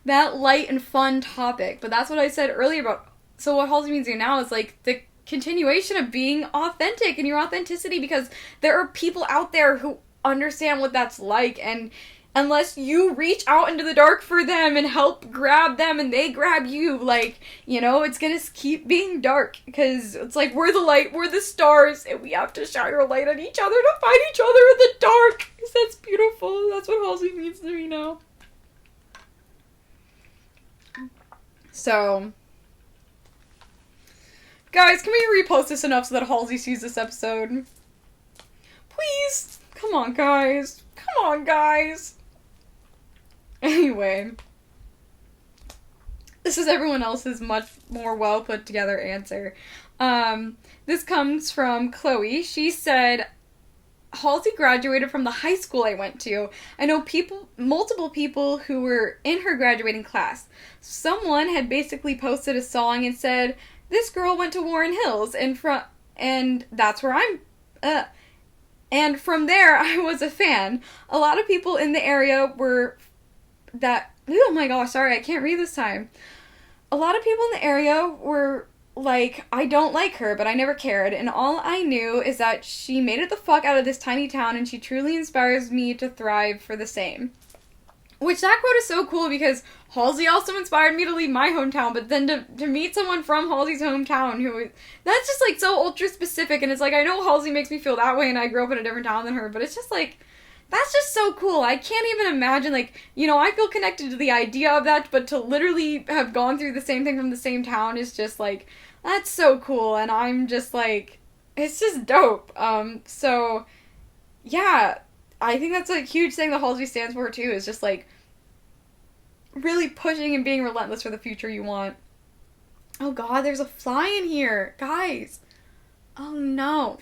S1: That light and fun topic. But that's what I said earlier about, so what Halsey means to you now is, like, the continuation of being authentic and your authenticity, because there are people out there who understand what that's like, and unless you reach out into the dark for them and help grab them and they grab you. Like, you know, it's gonna keep being dark because it's like we're the light, we're the stars, and we have to shine our light on each other to find each other in the dark. Because that's beautiful. That's what Halsey means to me now. So, guys, can we repost this enough so that Halsey sees this episode? Please? Come on, guys. Come on, guys. Anyway, this is everyone else's much more well put together answer. This comes from Chloe. She said, Halsey graduated from the high school I went to. I know multiple people who were in her graduating class. Someone had basically posted a song and said, this girl went to Warren Hills, and that's where and from there I was a fan. A lot of people in the area were oh my gosh, sorry, I can't read this time. A lot of people in the area were like, I don't like her, but I never cared, and all I knew is that she made it the fuck out of this tiny town, and she truly inspires me to thrive for the same. Which, that quote is so cool, because Halsey also inspired me to leave my hometown, but then to meet someone from Halsey's hometown that's just, like, so ultra specific, and it's like, I know Halsey makes me feel that way, and I grew up in a different town than her, but it's just, like, that's just so cool. I can't even imagine, like, you know, I feel connected to the idea of that, but to literally have gone through the same thing from the same town is just, like, that's so cool, and I'm just, like, it's just dope. So, yeah, I think that's a huge thing that Halsey stands for, too, is just, like, really pushing and being relentless for the future you want. Oh, God, there's a fly in here. Guys. Oh, no.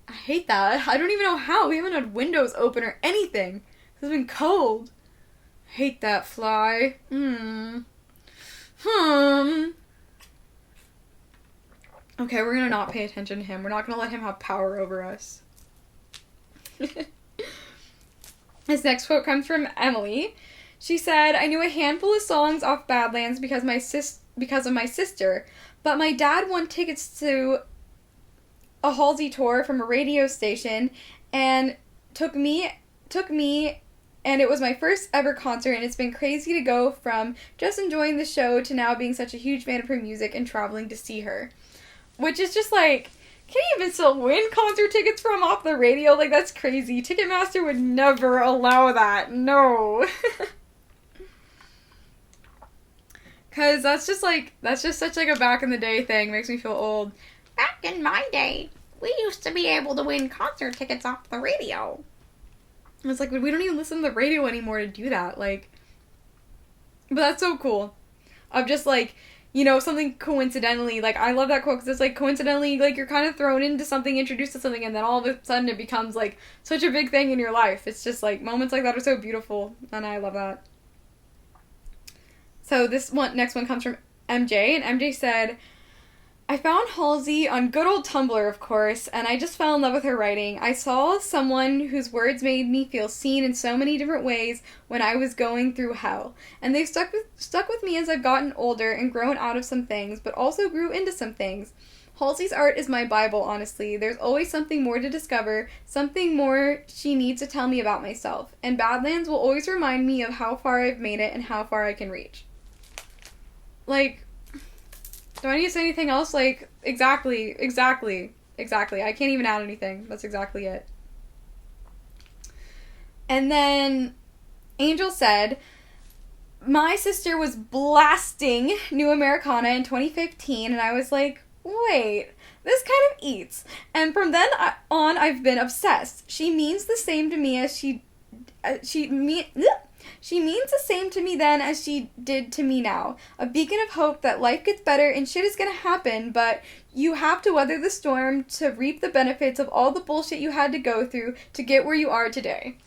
S1: I hate that. I don't even know how. We haven't had windows open or anything. It's been cold. I hate that fly. Okay, we're gonna not pay attention to him. We're not gonna let him have power over us. This next quote comes from Emily. She said, I knew a handful of songs off Badlands because of my sister, but my dad won tickets to a Halsey tour from a radio station and took me and it was my first ever concert, and it's been crazy to go from just enjoying the show to now being such a huge fan of her music and traveling to see her. Which is just like, can you even still win concert tickets from off the radio? Like, that's crazy. Ticketmaster would never allow that. No. Because that's just such like a back in the day thing. Makes me feel old. Back in my day, we used to be able to win concert tickets off the radio. It's like, we don't even listen to the radio anymore to do that. Like, but that's so cool. Of just like, you know, something coincidentally, like, I love that quote because it's like coincidentally, like, you're kind of thrown into something, introduced to something, and then all of a sudden it becomes like such a big thing in your life. It's just like, moments like that are so beautiful, and I love that. So next one comes from MJ, and MJ said, I found Halsey on good old Tumblr, of course, and I just fell in love with her writing. I saw someone whose words made me feel seen in so many different ways when I was going through hell, and they've stuck with me as I've gotten older and grown out of some things, but also grew into some things. Halsey's art is my Bible, honestly. There's always something more to discover, something more she needs to tell me about myself, and Badlands will always remind me of how far I've made it and how far I can reach. Like, do I need to say anything else? Like, exactly. I can't even add anything. That's exactly it. And then Angel said, my sister was blasting New Americana in 2015, and I was like, wait, this kind of eats. And from then on, I've been obsessed. She means the same to me as she means the same to me then as she did to me now. A beacon of hope that life gets better and shit is gonna happen, but you have to weather the storm to reap the benefits of all the bullshit you had to go through to get where you are today.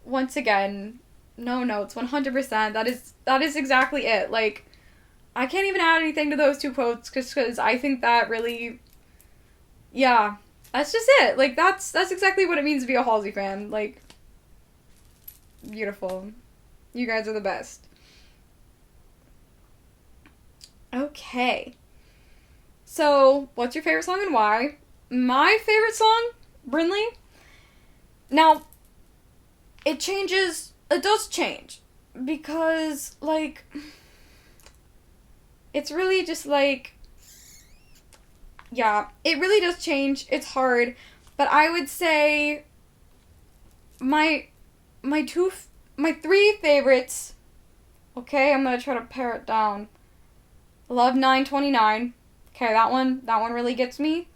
S1: Once again, no notes, 100%. That is exactly it. Like, I can't even add anything to those two quotes because I think that really, yeah, that's just it. Like, that's exactly what it means to be a Halsey fan. Like, beautiful. You guys are the best. Okay. So, what's your favorite song and why? My favorite song, Brinly. Now, it changes, it does change, because, like, it's really just, like, yeah, it really does change. It's hard, but I would say my three favorites, okay, I'm gonna try to pare it down. Love 929. Okay, that one really gets me.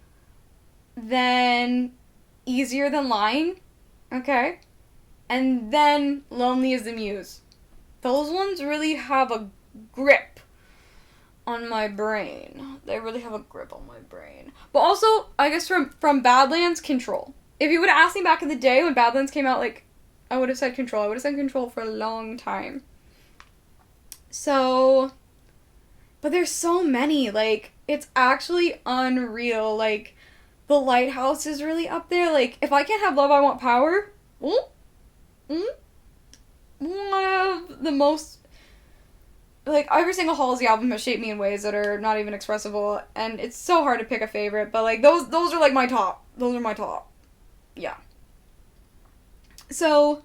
S1: Then Easier Than Lying. Okay. And then Lonely as the Muse. Those ones really have a grip on my brain. They really have a grip on my brain. But also, I guess from Badlands, Control. If you would have asked me back in the day when Badlands came out, like, I would have said Control. I would have said Control for a long time. So, but there's so many. Like, it's actually unreal. Like, The Lighthouse is really up there. Like, If I Can't Have Love, I Want Power. One of the most, like, every single Halsey album has shaped me in ways that are not even expressible, and it's so hard to pick a favorite, but, like, those are, like, my top. Those are my top. Yeah. So,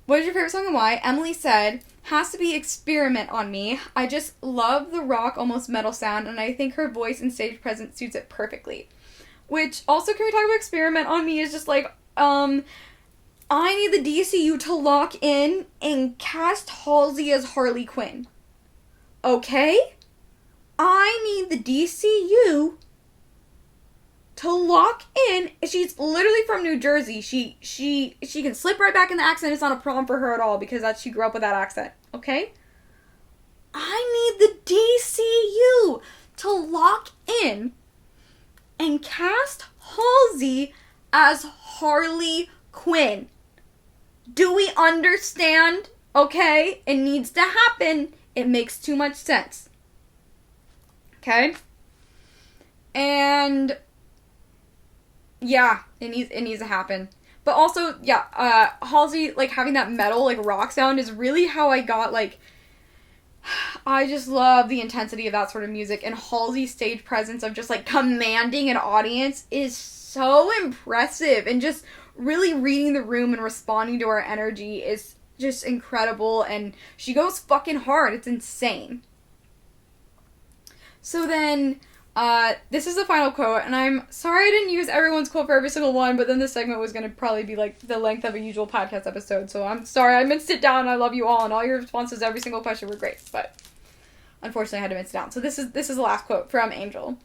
S1: what is your favorite song and why? Emily said, has to be Experiment on Me. I just love the rock, almost metal sound, and I think her voice and stage presence suits it perfectly. Which, also, can we talk about Experiment on Me is just, like, I need the DCU to lock in and cast Halsey as Harley Quinn. Okay? I need the DCU to lock in. She's literally from New Jersey. She can slip right back in the accent. It's not a problem for her at all because she grew up with that accent. Okay? I need the DCU to lock in and cast Halsey as Harley Quinn. Do we understand? Okay? It needs to happen. It makes too much sense. Okay? And yeah, it needs to happen. But also, yeah, Halsey, like, having that metal, like, rock sound is really how I got, like, I just love the intensity of that sort of music, and Halsey's stage presence of just, like, commanding an audience is so impressive, and just really reading the room and responding to our energy is just incredible, and she goes fucking hard. It's insane. So then, this is the final quote, and I'm sorry I didn't use everyone's quote for every single one, but then this segment was going to probably be, like, the length of a usual podcast episode, so I'm sorry. I meant to sit down, and I love you all, and all your responses to every single question were great, but unfortunately I had to sit down. So this is the last quote from Angel.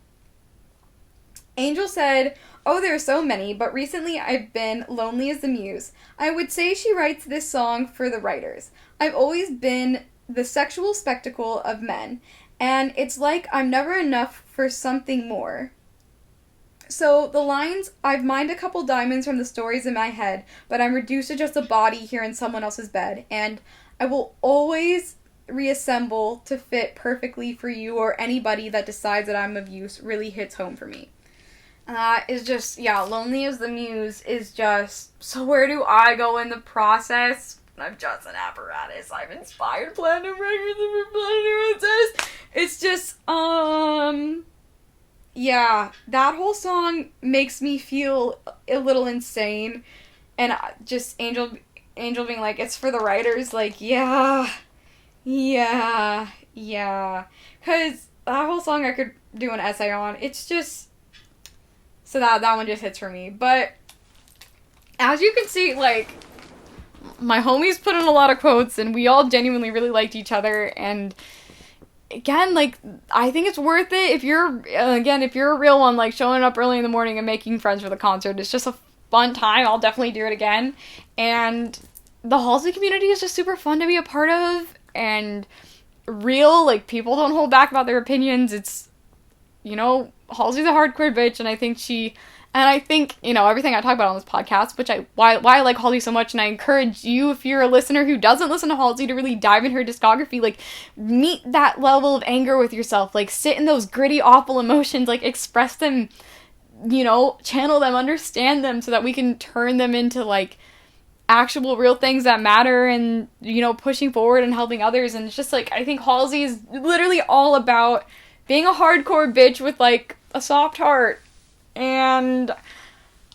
S1: Angel said, "Oh, there are so many, but recently I've been lonely as the muse. I would say she writes this song for the writers. I've always been the sexual spectacle of men, and it's like I'm never enough for something more. So the lines, I've mined a couple diamonds from the stories in my head, but I'm reduced to just a body here in someone else's bed, and I will always reassemble to fit perfectly for you or anybody that decides that I'm of use," really hits home for me. Is just, yeah, Lonely as the Muse is just, so where do I go in the process? I'm just an apparatus. I've inspired platinum records and platinum princess. It's just, yeah, that whole song makes me feel a little insane, and just Angel being like, it's for the writers, like, yeah, because that whole song I could do an essay on. It's just, so that one just hits for me. But as you can see, like, my homies put in a lot of quotes, and we all genuinely really liked each other, and again, like, I think it's worth it if you're a real one, like, showing up early in the morning and making friends for the concert. It's just a fun time. I'll definitely do it again. And the Halsey community is just super fun to be a part of, and real, like, people don't hold back about their opinions. It's, you know, Halsey's a hardcore bitch, and I think you know, everything I talk about on this podcast, which why I like Halsey so much, and I encourage you, if you're a listener who doesn't listen to Halsey, to really dive in her discography, like, meet that level of anger with yourself, like, sit in those gritty, awful emotions, like, express them, you know, channel them, understand them, so that we can turn them into, like, actual real things that matter, and, you know, pushing forward and helping others. And it's just, like, I think Halsey is literally all about being a hardcore bitch with, like, a soft heart. And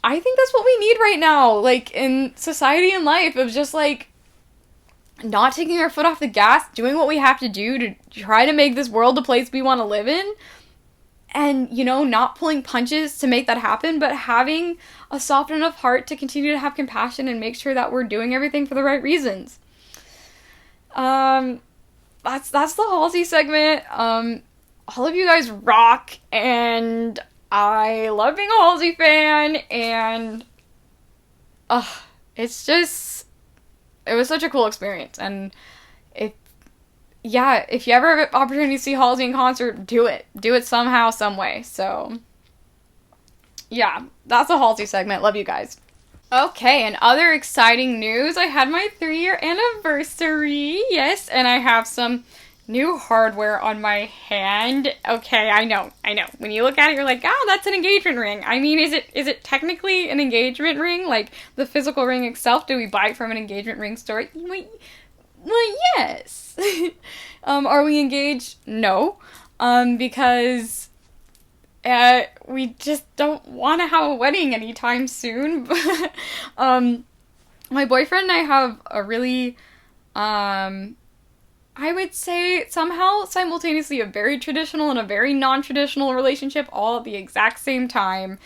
S1: I think that's what we need right now, like, in society and life, of just, like, not taking our foot off the gas, doing what we have to do to try to make this world a place we want to live in, and, you know, not pulling punches to make that happen, but having a soft enough heart to continue to have compassion and make sure that we're doing everything for the right reasons. That's the Halsey segment. All of you guys rock, and I love being a Halsey fan, and it's just, it was such a cool experience. And if you ever have an opportunity to see Halsey in concert, do it somehow, some way. So yeah, that's the Halsey segment. Love you guys. Okay, and other exciting news, I had my 3-year anniversary, yes, and I have some new hardware on my hand. Okay, I know. When you look at it, you're like, oh, that's an engagement ring. I mean, is it technically an engagement ring? Like, the physical ring itself, do we buy it from an engagement ring store? Well, yes. Are we engaged? No. Because we just don't want to have a wedding anytime soon. My boyfriend and I have a really, I would say somehow simultaneously a very traditional and a very non-traditional relationship all at the exact same time.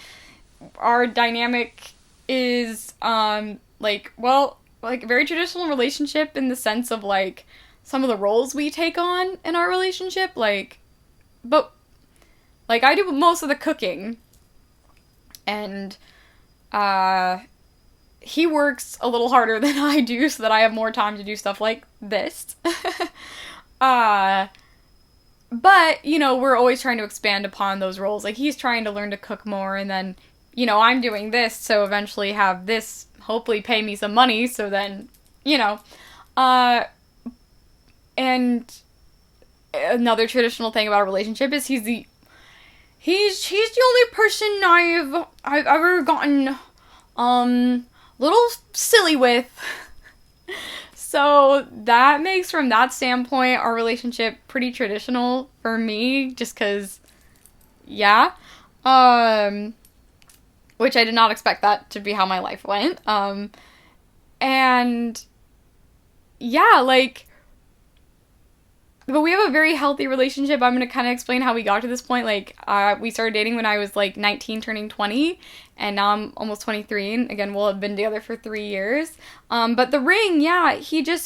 S1: Our dynamic is, like a very traditional relationship in the sense of, like, some of the roles we take on in our relationship, but I do most of the cooking, and, he works a little harder than I do so that I have more time to do stuff like this. But, you know, we're always trying to expand upon those roles. Like, he's trying to learn to cook more, and then, you know, I'm doing this, so eventually have this hopefully pay me some money, so then, you know, and another traditional thing about a relationship is he's the only person I've ever gotten, little silly with. So that makes, from that standpoint, our relationship pretty traditional for me, just because, yeah. Which I did not expect that to be how my life went. And yeah, like, but we have a very healthy relationship. I'm going to kind of explain how we got to this point. Like, we started dating when I was, like, 19, turning 20, and now I'm almost 23, and again, we'll have been together for 3 years. But the ring, yeah,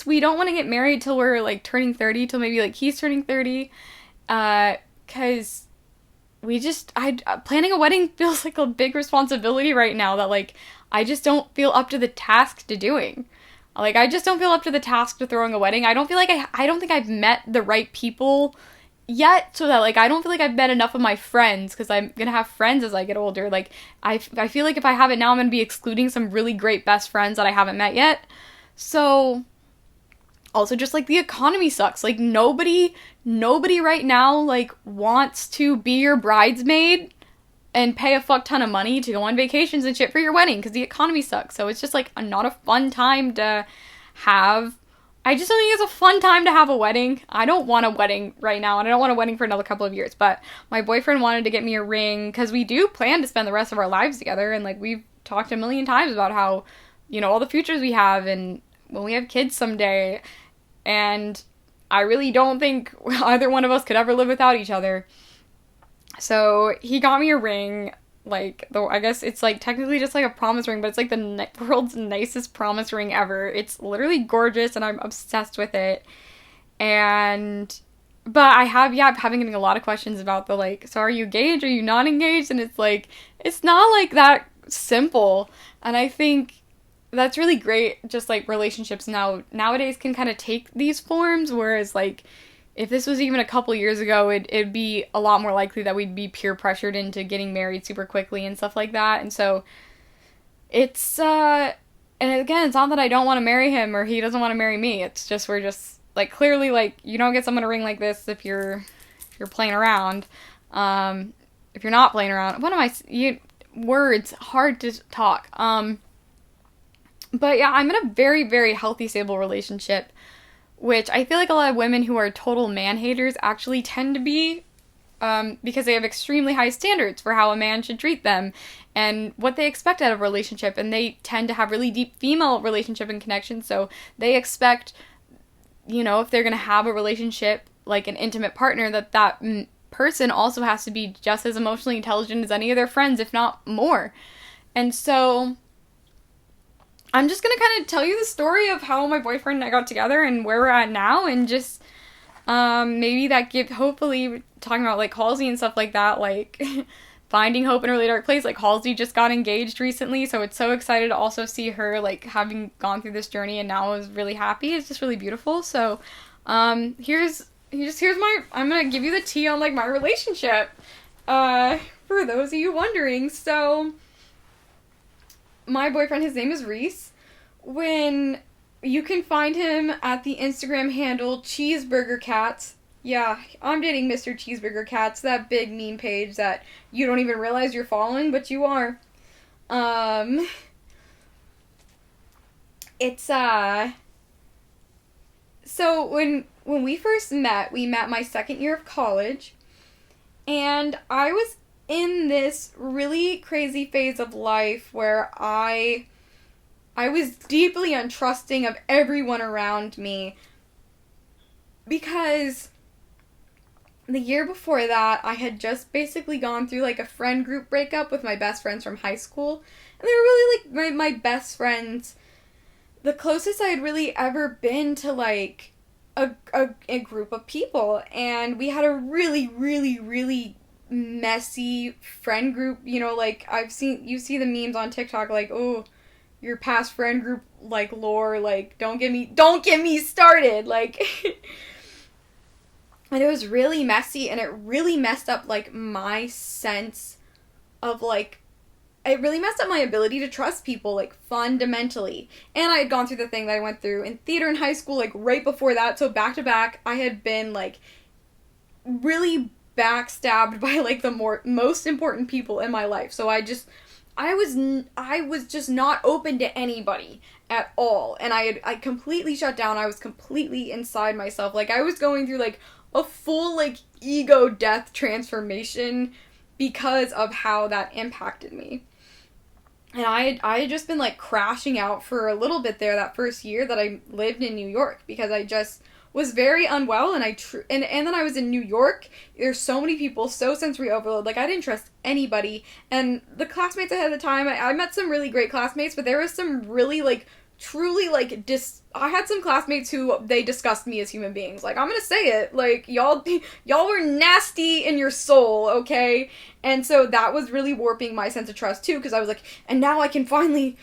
S1: we don't want to get married till we're, like, turning 30, till maybe, like, he's turning 30, because planning a wedding feels like a big responsibility right now that, like, I just don't feel up to the task to doing. Like, I just don't feel up to the task to throwing a wedding. I don't think I've met the right people yet, so that, like, I don't feel like I've met enough of my friends, because I'm gonna have friends as I get older. Like, I feel like if I have it now, I'm gonna be excluding some really great best friends that I haven't met yet. So, also, just, like, the economy sucks. Like, nobody right now, like, wants to be your bridesmaid and pay a fuck ton of money to go on vacations and shit for your wedding, because the economy sucks. So it's just, like, not a fun time to have. I just don't think it's a fun time to have a wedding. I don't want a wedding right now, and I don't want a wedding for another couple of years. But my boyfriend wanted to get me a ring, because we do plan to spend the rest of our lives together, and, like, we've talked a million times about how, you know, all the futures we have, and when we have kids someday, and I really don't think either one of us could ever live without each other. So he got me a ring, like, I guess it's, like, technically just, like, a promise ring, but it's, like, the world's nicest promise ring ever. It's literally gorgeous, and I'm obsessed with it. But I've been getting a lot of questions about the, like, so are you engaged, are you not engaged? And it's, like, it's not, like, that simple. And I think that's really great, just, like, relationships nowadays can kind of take these forms, whereas, like, if this was even a couple years ago, it'd be a lot more likely that we'd be peer pressured into getting married super quickly and stuff like that. And so it's, and again, it's not that I don't want to marry him or he doesn't want to marry me. It's just, we're just, like, clearly, like, you don't get someone a ring like this if you're playing around. If you're not playing around, words, hard to talk. But yeah, I'm in a very, very healthy, stable relationship, which I feel like a lot of women who are total man-haters actually tend to be because they have extremely high standards for how a man should treat them and what they expect out of a relationship. And they tend to have really deep female relationship and connection. So they expect, if they're going to have a relationship, like an intimate partner, that person also has to be just as emotionally intelligent as any of their friends, if not more. And so I'm just going to kind of tell you the story of how my boyfriend and I got together and where we're at now, and just maybe that hopefully, talking about like Halsey and stuff like that, like finding hope in a really dark place. Like Halsey just got engaged recently, so it's so excited to also see her like having gone through this journey and now is really happy. It's just really beautiful. So here's I'm gonna give you the tea on like my relationship, for those of you wondering. So my boyfriend, his name is Reese. When you can find him at the Instagram handle Cheeseburger Cats. Yeah, I'm dating Mr. Cheeseburger Cats, that big meme page that you don't even realize you're following, but you are. It's so when we first met, we met my second year of college, and I was in this really crazy phase of life where I was deeply untrusting of everyone around me, because the year before that, I had just basically gone through like a friend group breakup with my best friends from high school, and they were really like my best friends, the closest I had really ever been to like a group of people, and we had a really, really, really messy friend group. Like you see the memes on TikTok, like, oh, your past friend group, like, lore, like, don't get me started, like, and it was really messy, and it really messed up, like, my sense of, like, it really messed up my ability to trust people, like, fundamentally. And I had gone through the thing that I went through in theater in high school, like, right before that, so back to back, I had been, like, really backstabbed by, like, the most important people in my life. So I was just not open to anybody at all, and I completely shut down. I was completely inside myself. Like, I was going through, like, a full, like, ego death transformation because of how that impacted me. And I had just been, like, crashing out for a little bit there that first year that I lived in New York, because I just was very unwell, and and then I was in New York. There's so many people, so sensory overload. Like, I didn't trust anybody. And the classmates I had at the time, I met some really great classmates, but there was some really, like, truly, like, I had some classmates who, they disgust me as human beings. Like, I'm gonna say it. Like, y'all were nasty in your soul, okay? And so that was really warping my sense of trust, too, because I was like, and now I can finally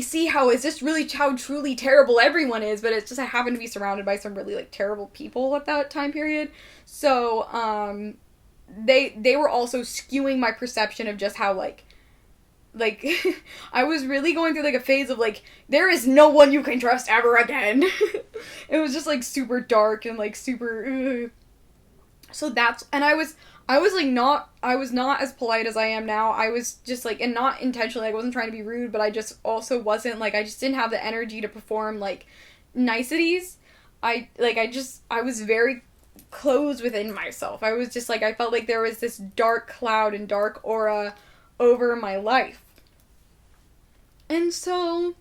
S1: see how truly terrible everyone is, but it's just I happen to be surrounded by some really, like, terrible people at that time period. So, they were also skewing my perception of just how, like, I was really going through, like, a phase of, like, there is no one you can trust ever again. It was just, like, super dark and, like, super, So and I was not as polite as I am now. I was just, like, and not intentionally, I wasn't trying to be rude, but I just also wasn't, like, I just didn't have the energy to perform, like, niceties. I was very closed within myself. I was just, like, I felt like there was this dark cloud and dark aura over my life. And so,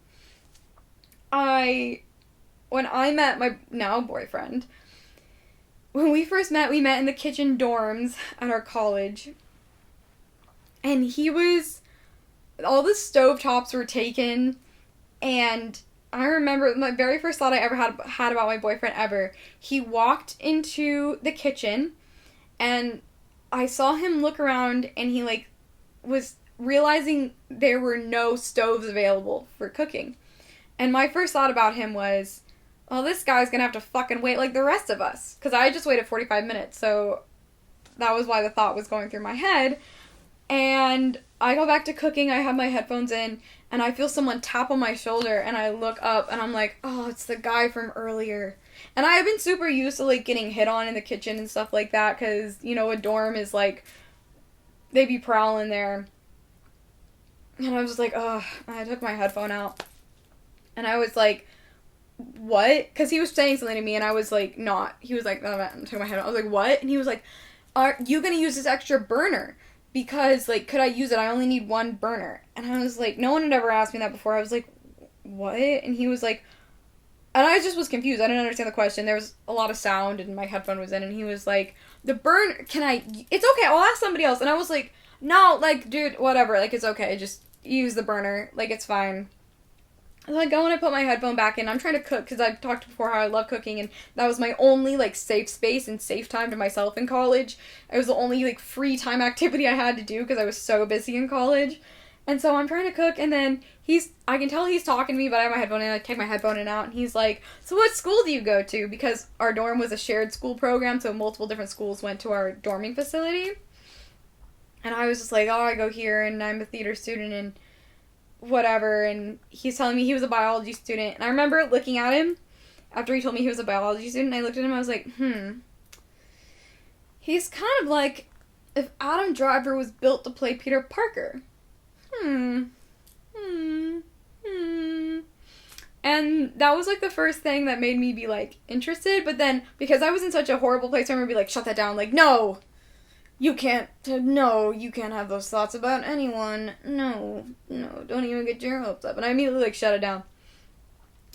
S1: when I met my now boyfriend, when we first met, we met in the kitchen dorms at our college. And all the stovetops were taken, and I remember my very first thought I ever had about my boyfriend ever. He walked into the kitchen, and I saw him look around, and he, like, was realizing there were no stoves available for cooking. And my first thought about him was, well, this guy's gonna have to fucking wait like the rest of us. Because I just waited 45 minutes, so that was why the thought was going through my head. And I go back to cooking, I have my headphones in, and I feel someone tap on my shoulder, and I look up, and I'm like, oh, it's the guy from earlier. And I have been super used to, like, getting hit on in the kitchen and stuff like that, because, a dorm is, like, they be prowling there. And I was just like, ugh. I took my headphone out. And I was like, what? Because he was saying something to me, and I was like, not. He was like, oh, I took my headphone. I was like, what? And he was like, are you gonna use this extra burner? Because, like, could I use it? I only need one burner. And I was like, no one had ever asked me that before. I was like, what? And he was like, and I just was confused. I didn't understand the question. There was a lot of sound and my headphone was in, and he was like, the burn, can I, it's okay, I'll ask somebody else. And I was like, no, like, dude, whatever, like, it's okay, just use the burner, like, it's fine. So I go and I put my headphone back in. I'm trying to cook because I've talked before how I love cooking, and that was my only, like, safe space and safe time to myself in college. It was the only, like, free time activity I had to do because I was so busy in college. And so I'm trying to cook, and then I can tell he's talking to me, but I have my headphone in. I take my headphone in out, and he's like, so what school do you go to? Because our dorm was a shared school program, so multiple different schools went to our dorming facility. And I was just like, oh, I go here, and I'm a theater student, and whatever. And he's telling me he was a biology student. And I remember looking at him after he told me he was a biology student. I looked at him, I was like, he's kind of like if Adam Driver was built to play Peter Parker. And that was, like, the first thing that made me be, like, interested. But then, because I was in such a horrible place, I remember be like, shut that down. Like, no, you can't have those thoughts about anyone. No, don't even get your hopes up. And I immediately, like, shut it down.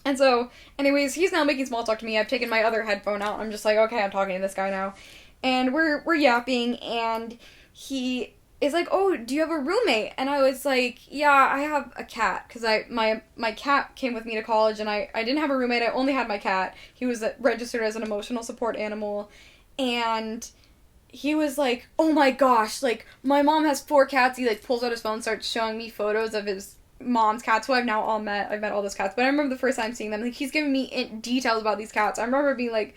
S1: And so, anyways, he's now making small talk to me. I've taken my other headphone out. I'm just like, okay, I'm talking to this guy now. And we're yapping, and he is like, oh, do you have a roommate? And I was like, yeah, I have a cat, because my cat came with me to college, and I didn't have a roommate, I only had my cat. He was registered as an emotional support animal, and he was like, oh my gosh, like, my mom has 4 cats. He, like, pulls out his phone, starts showing me photos of his mom's cats, who I've met all those cats, but I remember the first time seeing them, like, he's giving me details about these cats. I remember being like,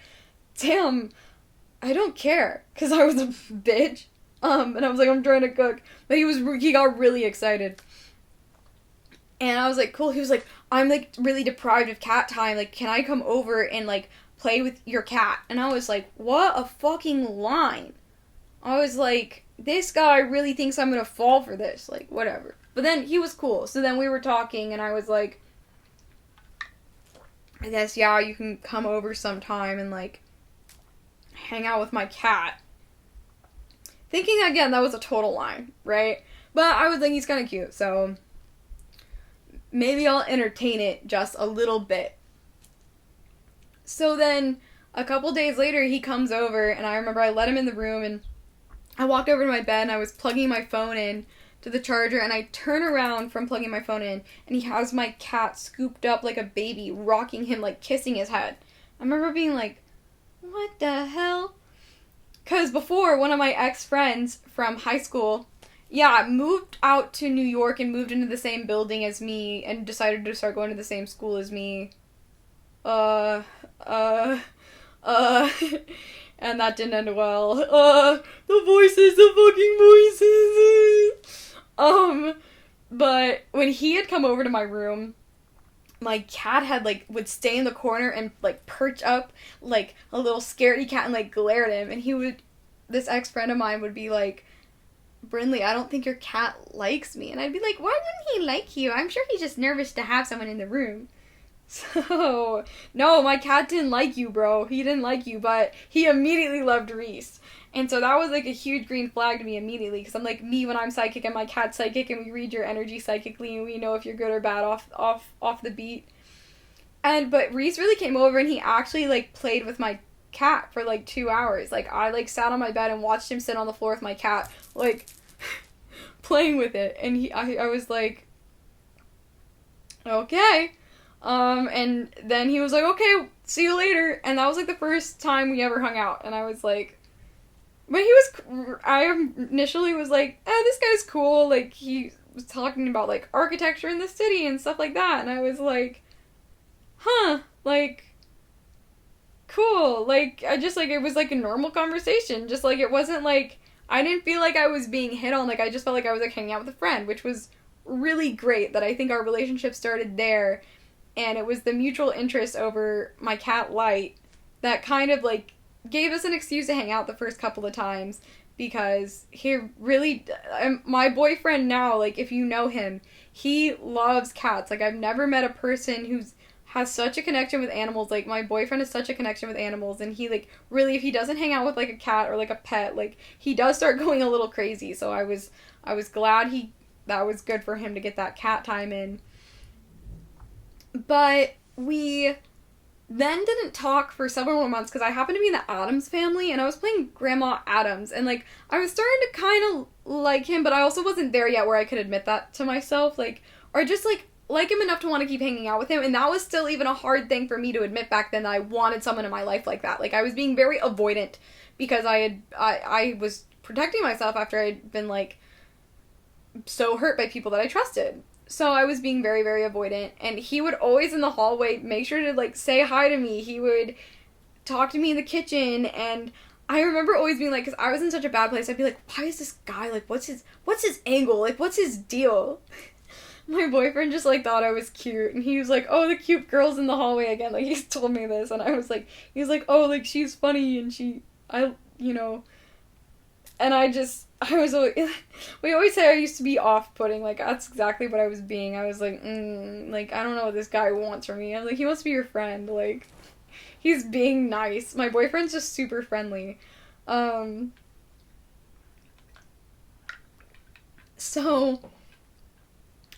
S1: damn, I don't care, because I was a bitch. And I was like, I'm trying to cook. But he got really excited. And I was like, cool. He was like, I'm, like, really deprived of cat time. Like, can I come over and, like, play with your cat? And I was like, what a fucking line. I was like, this guy really thinks I'm gonna fall for this. Like, whatever. But then he was cool. So then we were talking, and I was like, I guess, yeah, you can come over sometime and, like, hang out with my cat. Thinking, again, that was a total line, right? But I was like, he's kind of cute, so maybe I'll entertain it just a little bit. So then, a couple days later, he comes over, and I remember I let him in the room, and I walked over to my bed, and I was plugging my phone in to the charger, and I turn around from plugging my phone in, and he has my cat scooped up like a baby, rocking him, like, kissing his head. I remember being like, what the hell? Because before, one of my ex-friends from high school, moved out to New York and moved into the same building as me and decided to start going to the same school as me. And that didn't end well. The fucking voices. But when he had come over to my room, my cat had, like, would stay in the corner and, like, perch up like a little scaredy cat and, like, glare at him. And this ex-friend of mine would be like, Brinly, I don't think your cat likes me. And I'd be like, why wouldn't he like you? I'm sure he's just nervous to have someone in the room. So, no, my cat didn't like you, bro. He didn't like you, but he immediately loved Reese. And so that was, like, a huge green flag to me immediately, because I'm like, me when I'm psychic and my cat's psychic, and we read your energy psychically, and we know if you're good or bad off the beat. But Reese really came over, and he actually, like, played with my cat for, like, 2 hours. Like, I, like, sat on my bed and watched him sit on the floor with my cat, like, playing with it. And I was like, okay. And then he was like, okay, see you later. And that was, like, the first time we ever hung out. And I was like, but I initially was like, this guy's cool. Like, he was talking about, like, architecture in the city and stuff like that. And I was like, huh, like, cool. Like, I just, like, it was, like, a normal conversation. Just, like, it wasn't, like, I didn't feel like I was being hit on. Like, I just felt like I was, like, hanging out with a friend, which was really great. That I think our relationship started there. And it was the mutual interest over my cat, Light, that kind of, like, gave us an excuse to hang out the first couple of times, because he really, my boyfriend now, like, if you know him, he loves cats. Like, I've never met a person who's has such a connection with animals. Like, my boyfriend has such a connection with animals, and he, like, really, if he doesn't hang out with, like, a cat or, like, a pet, like, he does start going a little crazy. So I was glad that was good for him to get that cat time in. But we then didn't talk for several more months because I happened to be in the Addams family, and I was playing Grandma Addams, and, like, I was starting to kind of like him, but I also wasn't there yet where I could admit that to myself, like, or just, like him enough to want to keep hanging out with him, and that was still even a hard thing for me to admit back then, that I wanted someone in my life like that. Like, I was being very avoidant because I was protecting myself after I'd been, like, so hurt by people that I trusted. So I was being very, very avoidant, and he would always in the hallway make sure to, like, say hi to me. He would talk to me in the kitchen, and I remember always being like, because I was in such a bad place, I'd be like, why is this guy, like, what's his angle? Like, what's his deal? My boyfriend just, like, thought I was cute, and he was like, oh, the cute girl's in the hallway again. Like, he's told me this, and I was like, he was like, oh, like, she's funny, and and we always say I used to be off-putting. Like, that's exactly what I was being. I was like, like, I don't know what this guy wants from me. I'm like, he wants to be your friend. Like, he's being nice. My boyfriend's just super friendly. So,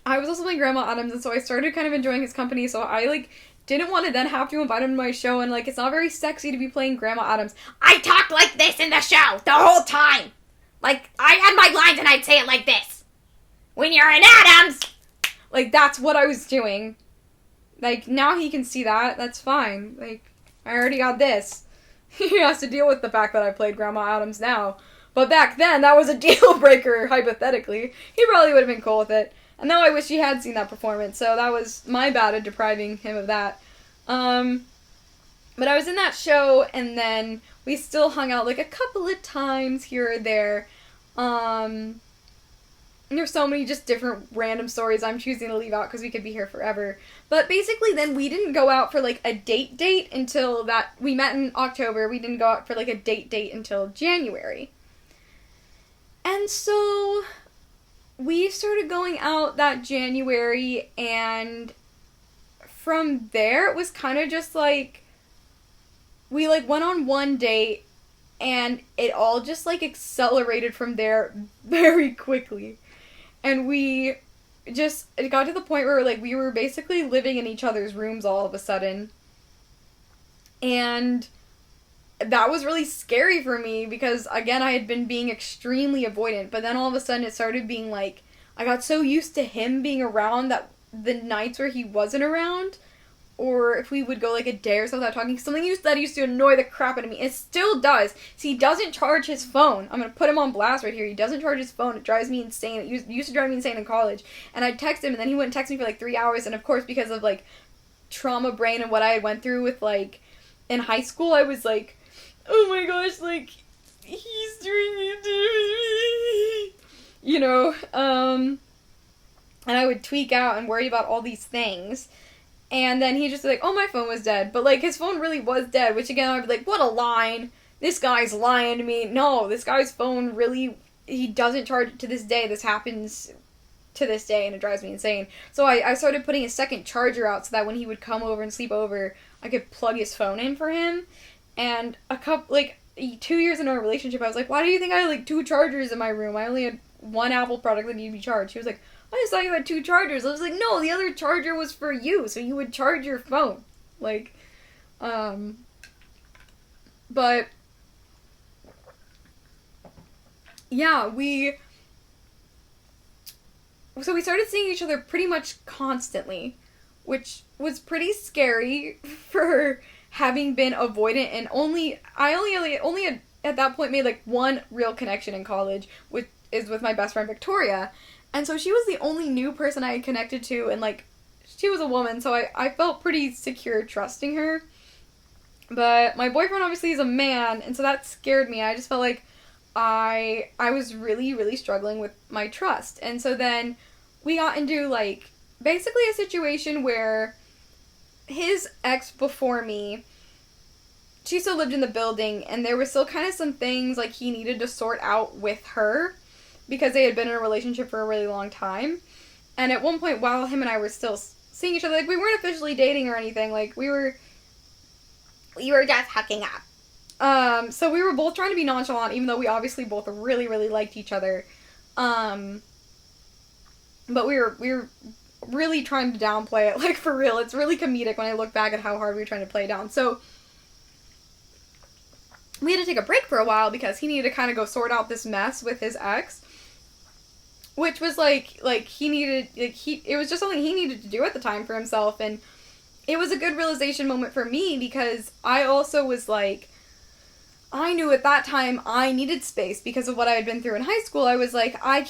S1: I was also playing Grandma Addams, and so I started kind of enjoying his company, so I, like, didn't want to then have to invite him to my show, and, like, it's not very sexy to be playing Grandma Addams. I talked like this in the show the whole time! Like, I had my lines and I'd say it like this. When you're in Addams! Like, that's what I was doing. Like, now he can see that. That's fine. Like, I already got this. He has to deal with the fact that I played Grandma Addams now. But back then, that was a deal breaker, hypothetically. He probably would have been cool with it. And now I wish he had seen that performance, so that was my bad at depriving him of that. But I was in that show, and then we still hung out, like, a couple of times here or there. There's so many just different random stories I'm choosing to leave out because we could be here forever. But basically then we didn't go out for, like, a date until that, we met in October. We didn't go out for, like, a date until January. And so we started going out that January, and from there it was kind of just, like, we, like, went on one date, and it all just, like, accelerated from there very quickly. And it got to the point where, like, we were basically living in each other's rooms all of a sudden. And that was really scary for me because, again, I had been being extremely avoidant. But then all of a sudden it started being, like, I got so used to him being around that the nights where he wasn't around, or if we would go, like, a day or so without talking, something that used to annoy the crap out of me. It still does. See, he doesn't charge his phone. I'm going to put him on blast right here. He doesn't charge his phone. It drives me insane. It used to drive me insane in college. And I'd text him, and then he wouldn't text me for, like, 3 hours. And, of course, because of, like, trauma brain and what I had went through with, like, in high school, I was like, oh my gosh, like, he's doing it to me. You know, and I would tweak out and worry about all these things. And then he just was like, oh, my phone was dead. But, like, his phone really was dead, which, again, I'd be like, what a line. This guy's lying to me. No, this guy's phone really, he doesn't charge it to this day. This happens to this day, and it drives me insane. So I started putting a second charger out so that when he would come over and sleep over, I could plug his phone in for him. And 2 years into our relationship, I was like, why do you think I had, like, 2 chargers in my room? I only had one Apple product that needed to be charged. He was like, I just thought you had 2 chargers. I was like, no, the other charger was for you, so you would charge your phone. Like, but, yeah, so we started seeing each other pretty much constantly, which was pretty scary for having been avoidant, and I only had, at that point, made, like, one real connection in college, which is with my best friend, Victoria. And so she was the only new person I had connected to, and, like, she was a woman, so I felt pretty secure trusting her. But my boyfriend obviously is a man, and so that scared me. I just felt like I was really, really struggling with my trust. And so then we got into, like, basically a situation where his ex before me, she still lived in the building, and there was still kind of some things, like, he needed to sort out with her, because they had been in a relationship for a really long time. And at one point, while him and I were still seeing each other. Like, we weren't officially dating or anything. Like, we were just hooking up. So we were both trying to be nonchalant, even though we obviously both really, really liked each other. But we were really trying to downplay it, like, for real. It's really comedic when I look back at how hard we were trying to play it down. So we had to take a break for a while because he needed to kind of go sort out this mess with his ex, which was it was just something he needed to do at the time for himself. And it was a good realization moment for me because I also was like, I knew at that time I needed space because of what I had been through in high school. I was like, I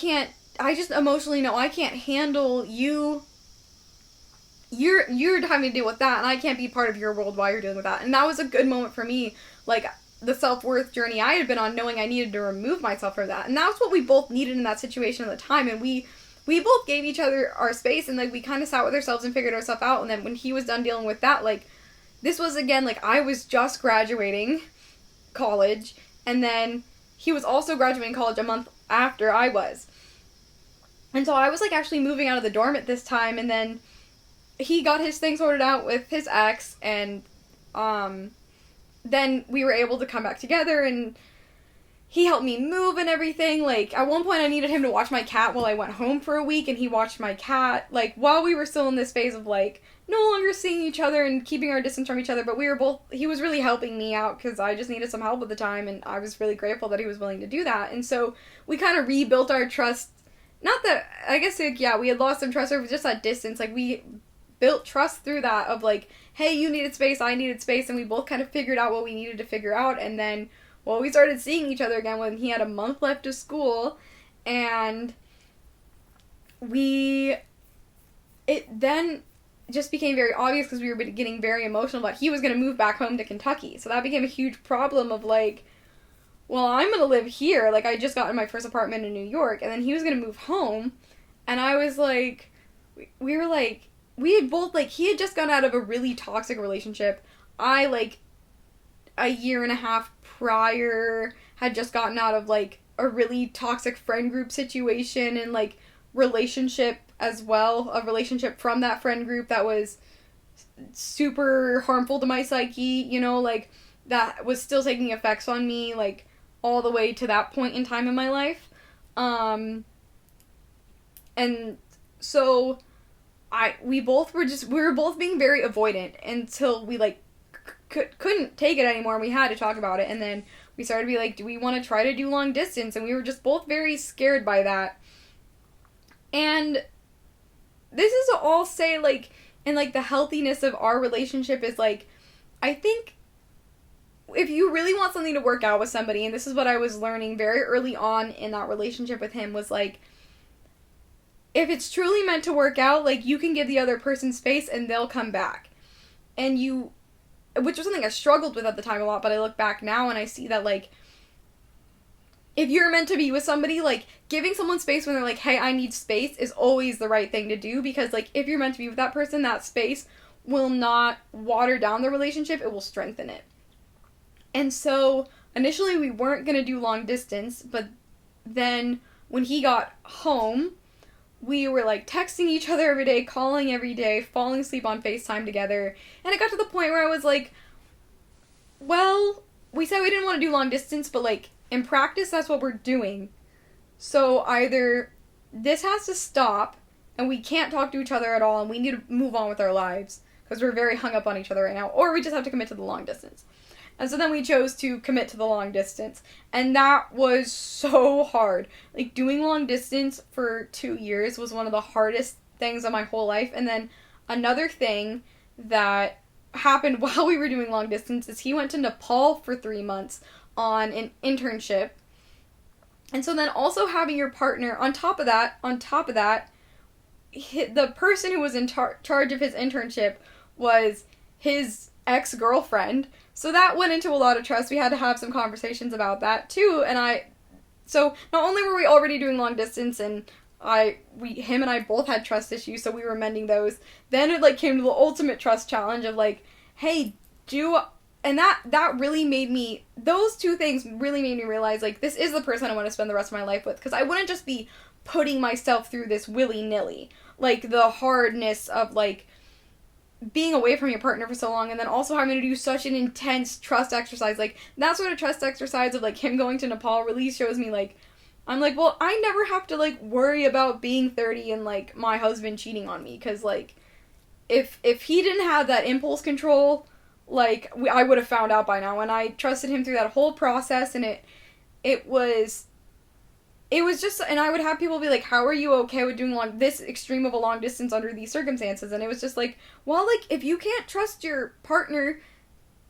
S1: just emotionally know I can't handle you're having to deal with that, and I can't be part of your world while you're dealing with that. And that was a good moment for me, like, the self-worth journey I had been on, knowing I needed to remove myself from that. And that's what we both needed in that situation at the time, and we both gave each other our space, and, like, we kind of sat with ourselves and figured ourselves out. And then when he was done dealing with that, like, this was, again, like, I was just graduating college, and then he was also graduating college a month after I was. And so I was, like, actually moving out of the dorm at this time, and then he got his thing sorted out with his ex, and then we were able to come back together, and he helped me move and everything. Like, at one point I needed him to watch my cat while I went home for a week, and he watched my cat, like, while we were still in this phase of, like, no longer seeing each other and keeping our distance from each other. But he was really helping me out because I just needed some help at the time, and I was really grateful that he was willing to do that. And so we kind of rebuilt our trust. Not that, I guess, like, yeah, we had lost some trust over just that distance. Like, we built trust through that of, like, hey, you needed space, I needed space, and we both kind of figured out what we needed to figure out. And then, well, we started seeing each other again when he had a month left of school, and it then just became very obvious because we were getting very emotional about he was going to move back home to Kentucky. So that became a huge problem of, like, well, I'm going to live here. Like, I just got in my first apartment in New York, and then he was going to move home, and I was like, we were like, we had both, like, he had just gotten out of a really toxic relationship. I, like, a year and a half prior had just gotten out of, like, a really toxic friend group situation and, like, relationship as well. A relationship from that friend group that was super harmful to my psyche, you know, like, that was still taking effects on me, like, all the way to that point in time in my life. And so we were both being very avoidant until we, like, couldn't take it anymore, and we had to talk about it. And then we started to be like, do we want to try to do long distance? And we were just both very scared by that. And this is to all say, like, and, like, the healthiness of our relationship is, like, I think if you really want something to work out with somebody, and this is what I was learning very early on in that relationship with him, was, like, if it's truly meant to work out, like, you can give the other person space and they'll come back. And which was something I struggled with at the time a lot, but I look back now and I see that, like, if you're meant to be with somebody, like, giving someone space when they're like, hey, I need space, is always the right thing to do, because, like, if you're meant to be with that person, that space will not water down the relationship, it will strengthen it. And so, initially we weren't going to do long distance, but then when he got home, we were, like, texting each other every day, calling every day, falling asleep on FaceTime together, and it got to the point where I was like, well, we said we didn't want to do long distance, but, like, in practice, that's what we're doing. So either this has to stop, and we can't talk to each other at all, and we need to move on with our lives, because we're very hung up on each other right now, or we just have to commit to the long distance. And so then we chose to commit to the long distance. And that was so hard. Like, doing long distance for 2 years was one of the hardest things of my whole life. And then another thing that happened while we were doing long distance is he went to Nepal for 3 months on an internship. And so then also having your partner, on top of that, the person who was in charge of his internship was his ex-girlfriend. So that went into a lot of trust. We had to have some conversations about that too. And so not only were we already doing long distance, and him and I both had trust issues, so we were mending those. Then it, like, came to the ultimate trust challenge of, like, hey, and that really made me, those two things really made me realize, like, this is the person I want to spend the rest of my life with, because I wouldn't just be putting myself through this willy-nilly. Like, the hardness of, like, being away from your partner for so long, and then also having to do such an intense trust exercise. Like, that sort of trust exercise of, like, him going to Nepal really shows me, like, I'm like, well, I never have to, like, worry about being 30 and, like, my husband cheating on me, because, like, if he didn't have that impulse control, like, I would have found out by now, and I trusted him through that whole process, and it was just, and I would have people be like, how are you okay with doing this extreme of a long distance under these circumstances? And it was just like, well, like, if you can't trust your partner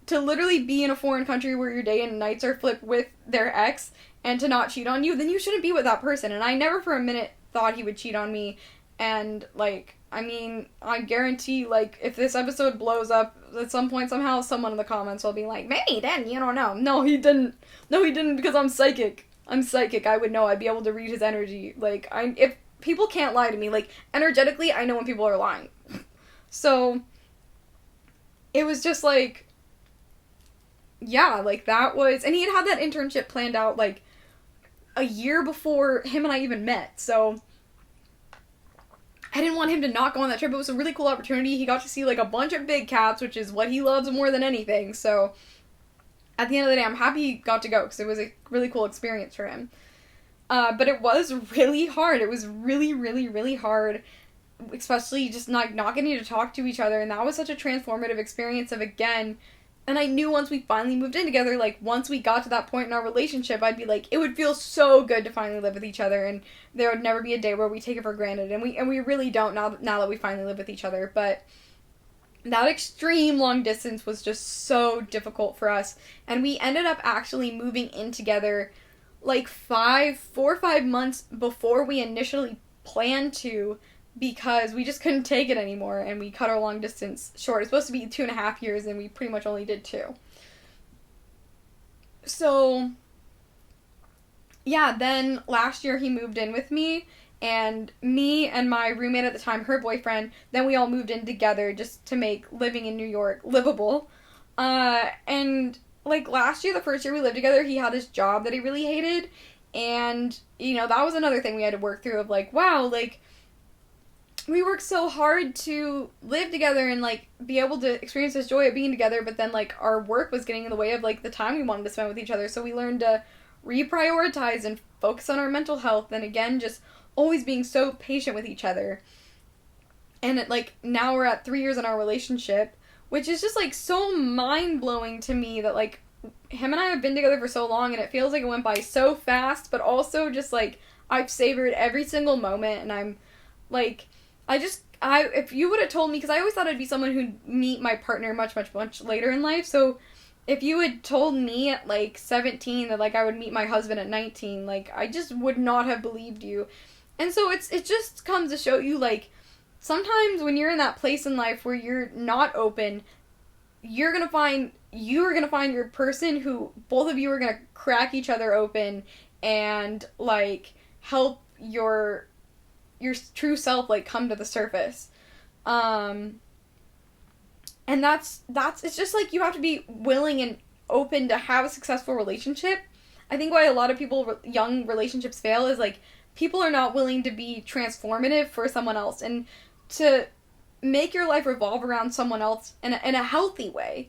S1: to literally be in a foreign country where your day and nights are flipped with their ex and to not cheat on you, then you shouldn't be with that person. And I never for a minute thought he would cheat on me. And, like, I mean, I guarantee, like, if this episode blows up at some point somehow, someone in the comments will be like, maybe he didn't, you don't know. No, he didn't. No, he didn't, because I'm psychic. I would know. I'd be able to read his energy. Like, if people can't lie to me, like, energetically, I know when people are lying. So, it was just, like, yeah, like, that was, and he had that internship planned out, like, a year before him and I even met, so I didn't want him to not go on that trip. It was a really cool opportunity. He got to see, like, a bunch of big cats, which is what he loves more than anything, so at the end of the day, I'm happy he got to go, because it was a really cool experience for him. But it was really hard. It was really, really, really hard, especially just not getting to talk to each other, and that was such a transformative experience of, again, and I knew once we finally moved in together, like, once we got to that point in our relationship, I'd be like, it would feel so good to finally live with each other, and there would never be a day where we take it for granted, and we really don't now that we finally live with each other, but that extreme long distance was just so difficult for us, and we ended up actually moving in together like 4 or 5 months before we initially planned to, because we just couldn't take it anymore, and we cut our long distance short. It's supposed to be 2.5 years, and we pretty much only did 2. So, yeah, then last year he moved in with me, and me and my roommate at the time, her boyfriend, then we all moved in together just to make living in New York livable. And, like, last year, the first year we lived together, he had this job that he really hated, and, you know, that was another thing we had to work through of, like, wow, like, we worked so hard to live together and, like, be able to experience this joy of being together, but then, like, our work was getting in the way of, like, the time we wanted to spend with each other, so we learned to reprioritize and focus on our mental health, and again, just always being so patient with each other. And like, now we're at 3 years in our relationship, which is just, like, so mind-blowing to me that, like, him and I have been together for so long, and it feels like it went by so fast, but also just, like, I've savored every single moment, and I'm, like, if you would have told me, because I always thought I'd be someone who'd meet my partner much, much, much later in life, so if you had told me at, like, 17 that, like, I would meet my husband at 19, like, I just would not have believed you. And so it just comes to show you, like, sometimes when you're in that place in life where you're not open, you are gonna find your person who both of you are gonna crack each other open and, like, help your true self, like, come to the surface. And that's it's just, like, you have to be willing and open to have a successful relationship. I think why a lot of young relationships fail is, like, people are not willing to be transformative for someone else and to make your life revolve around someone else in a healthy way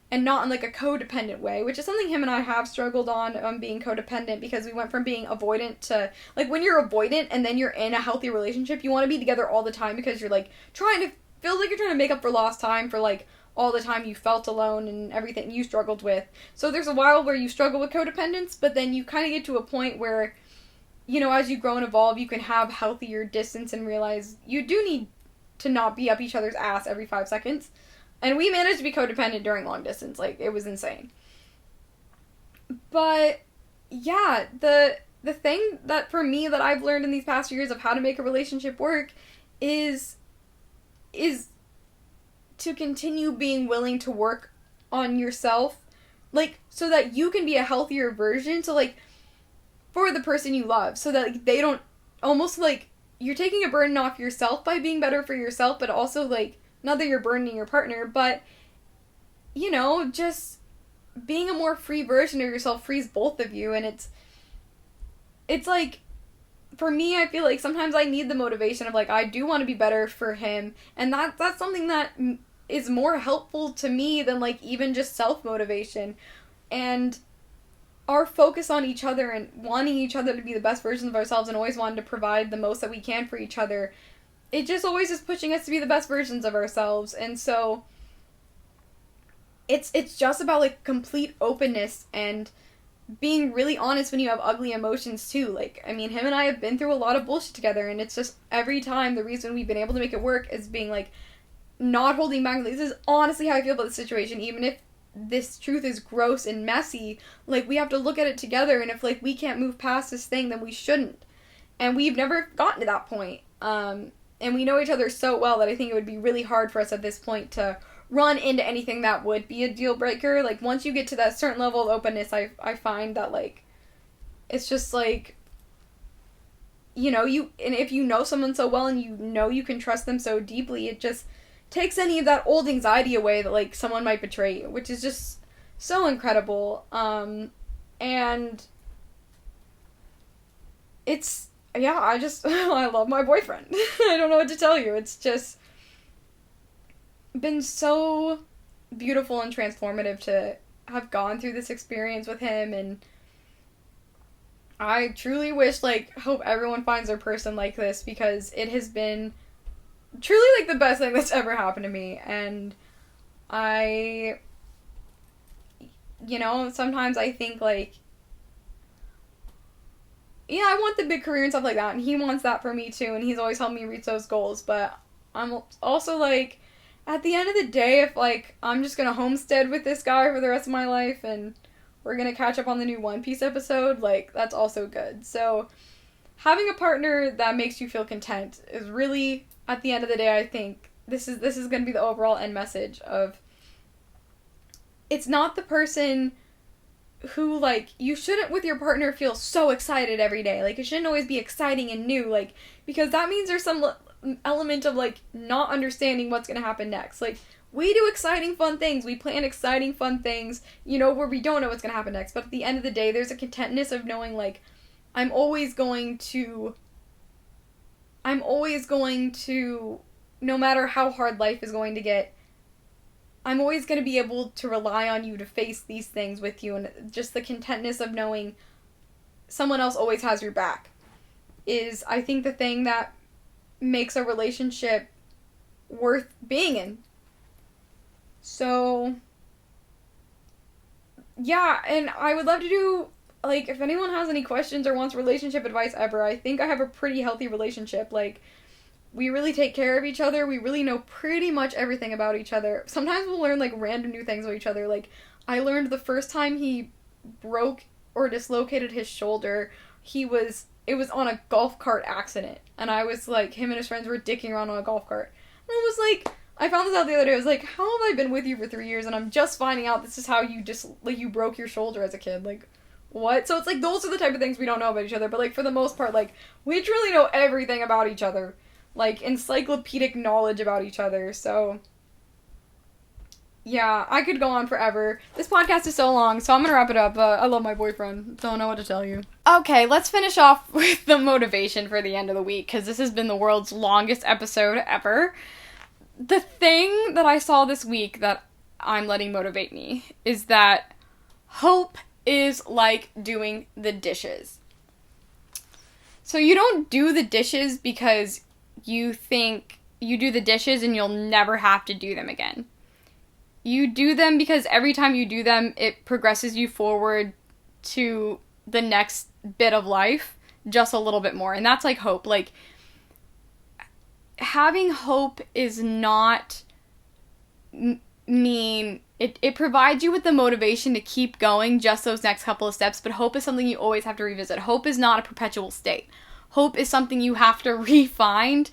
S1: and not in, like, a codependent way, which is something him and I have struggled on being codependent, because we went from being avoidant to, like, when you're avoidant and then you're in a healthy relationship, you want to be together all the time because you're, like, feels like you're trying to make up for lost time for, like, all the time you felt alone and everything you struggled with. So there's a while where you struggle with codependence, but then you kind of get to a point where, you know, as you grow and evolve, you can have healthier distance and realize you do need to not be up each other's ass every 5 seconds. And we managed to be codependent during long distance. Like, it was insane. But, yeah, the thing that, for me, that I've learned in these past years of how to make a relationship work is to continue being willing to work on yourself, like, so that you can be a healthier version, so, like, for the person you love, so that, like, they don't, almost, like, you're taking a burden off yourself by being better for yourself, but also, like, not that you're burdening your partner, but, you know, just being a more free version of yourself frees both of you, and it's like, for me, I feel like sometimes I need the motivation of, like, I do want to be better for him, and that's something that is more helpful to me than, like, even just self-motivation. And our focus on each other and wanting each other to be the best versions of ourselves and always wanting to provide the most that we can for each other, it just always is pushing us to be the best versions of ourselves. And so it's just about, like, complete openness and being really honest when you have ugly emotions too. Like, I mean, him and I have been through a lot of bullshit together, and it's just every time the reason we've been able to make it work is being, like, not holding back. Like, this is honestly how I feel about the situation, even if this truth is gross and messy. Like, we have to look at it together, and if, like, we can't move past this thing, then we shouldn't. And we've never gotten to that point. And we know each other so well that I think it would be really hard for us at this point to run into anything that would be a deal breaker. Like, once you get to that certain level of openness, I find that, like, it's just, like, you know, and if you know someone so well and you know you can trust them so deeply, it just takes any of that old anxiety away that, like, someone might betray you, which is just so incredible. And it's, yeah, I love my boyfriend. I don't know what to tell you. It's just been so beautiful and transformative to have gone through this experience with him, and I truly wish, like, hope everyone finds their person like this, because it has been truly, like, the best thing that's ever happened to me. And I, you know, sometimes I think, like, yeah, I want the big career and stuff like that, and he wants that for me too, and he's always helped me reach those goals, but I'm also, like, at the end of the day, if, like, I'm just gonna homestead with this guy for the rest of my life, and we're gonna catch up on the new One Piece episode, like, that's also good. So, having a partner that makes you feel content is really, at the end of the day, I think, this is gonna be the overall end message of, it's not the person who, like, you shouldn't, with your partner, feel so excited every day. Like, it shouldn't always be exciting and new, like, because that means there's some element of, like, not understanding what's gonna happen next. Like, we do exciting, fun things. We plan exciting, fun things, you know, where we don't know what's gonna happen next. But at the end of the day, there's a contentness of knowing, like, I'm always going to, no matter how hard life is going to get, I'm always going to be able to rely on you to face these things with you. And just the contentness of knowing someone else always has your back is, I think, the thing that makes a relationship worth being in. So, yeah, and I would love to do, like, if anyone has any questions or wants relationship advice ever, I think I have a pretty healthy relationship. Like, we really take care of each other. We really know pretty much everything about each other. Sometimes we'll learn, like, random new things about each other. Like, I learned the first time he broke or dislocated his shoulder, it was on a golf cart accident. And I was like, him and his friends were dicking around on a golf cart. And I was like, I found this out the other day. I was like, how have I been with you for 3 years and I'm just finding out this is how you just, like, you broke your shoulder as a kid? Like, what? So it's like, those are the type of things we don't know about each other. But, like, for the most part, like, we truly know everything about each other. Like, encyclopedic knowledge about each other. So, yeah, I could go on forever. This podcast is so long, so I'm gonna wrap it up. I love my boyfriend. Don't know what to tell you. Okay, let's finish off with the motivation for the end of the week, because this has been the world's longest episode ever. The thing that I saw this week that I'm letting motivate me is that hope is like doing the dishes. So you don't do the dishes because you think you do the dishes and you'll never have to do them again. You do them because every time you do them, it progresses you forward to the next bit of life just a little bit more. And that's like hope. Like, having hope is not mean, it provides you with the motivation to keep going just those next couple of steps, but hope is something you always have to revisit. Hope is not a perpetual state. Hope is something you have to re-find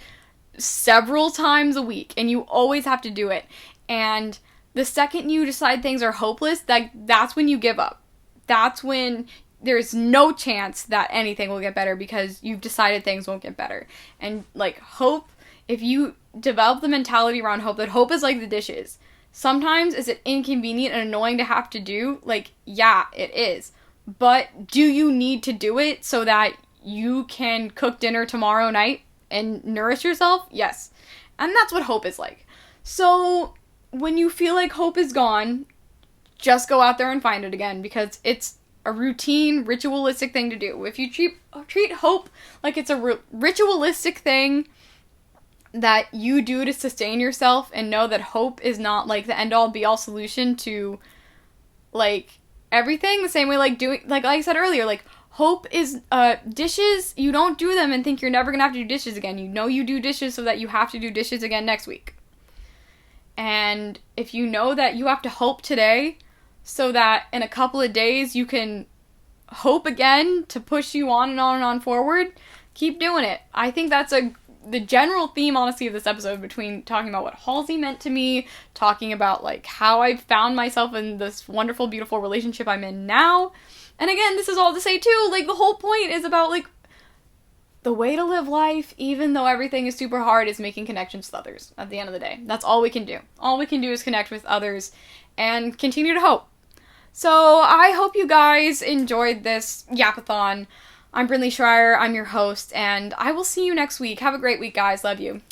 S1: several times a week, and you always have to do it. And the second you decide things are hopeless, that's when you give up. That's when there's no chance that anything will get better because you've decided things won't get better. And, like, hope, if you develop the mentality around hope, that hope is like the dishes. Sometimes is it inconvenient and annoying to have to do? Like, yeah, it is. But do you need to do it so that you can cook dinner tomorrow night and nourish yourself? Yes. And that's what hope is like. So when you feel like hope is gone, just go out there and find it again, because it's a routine, ritualistic thing to do. If you treat hope like it's a ritualistic thing that you do to sustain yourself, and know that hope is not like the end all be all solution to like everything, the same way like doing, like I said earlier, like hope is dishes, you don't do them and think you're never gonna have to do dishes again. You know you do dishes so that you have to do dishes again next week. And if you know that you have to hope today so that in a couple of days you can hope again to push you on and on and on forward, keep doing it. I think that's the general theme, honestly, of this episode, between talking about what Halsey meant to me, talking about like how I found myself in this wonderful, beautiful relationship I'm in now. And again, this is all to say too, like the whole point is about like the way to live life, even though everything is super hard, is making connections with others at the end of the day. That's all we can do. All we can do is connect with others and continue to hope. So I hope you guys enjoyed this Yapathon. I'm Brinly Schreier, I'm your host, and I will see you next week. Have a great week, guys. Love you.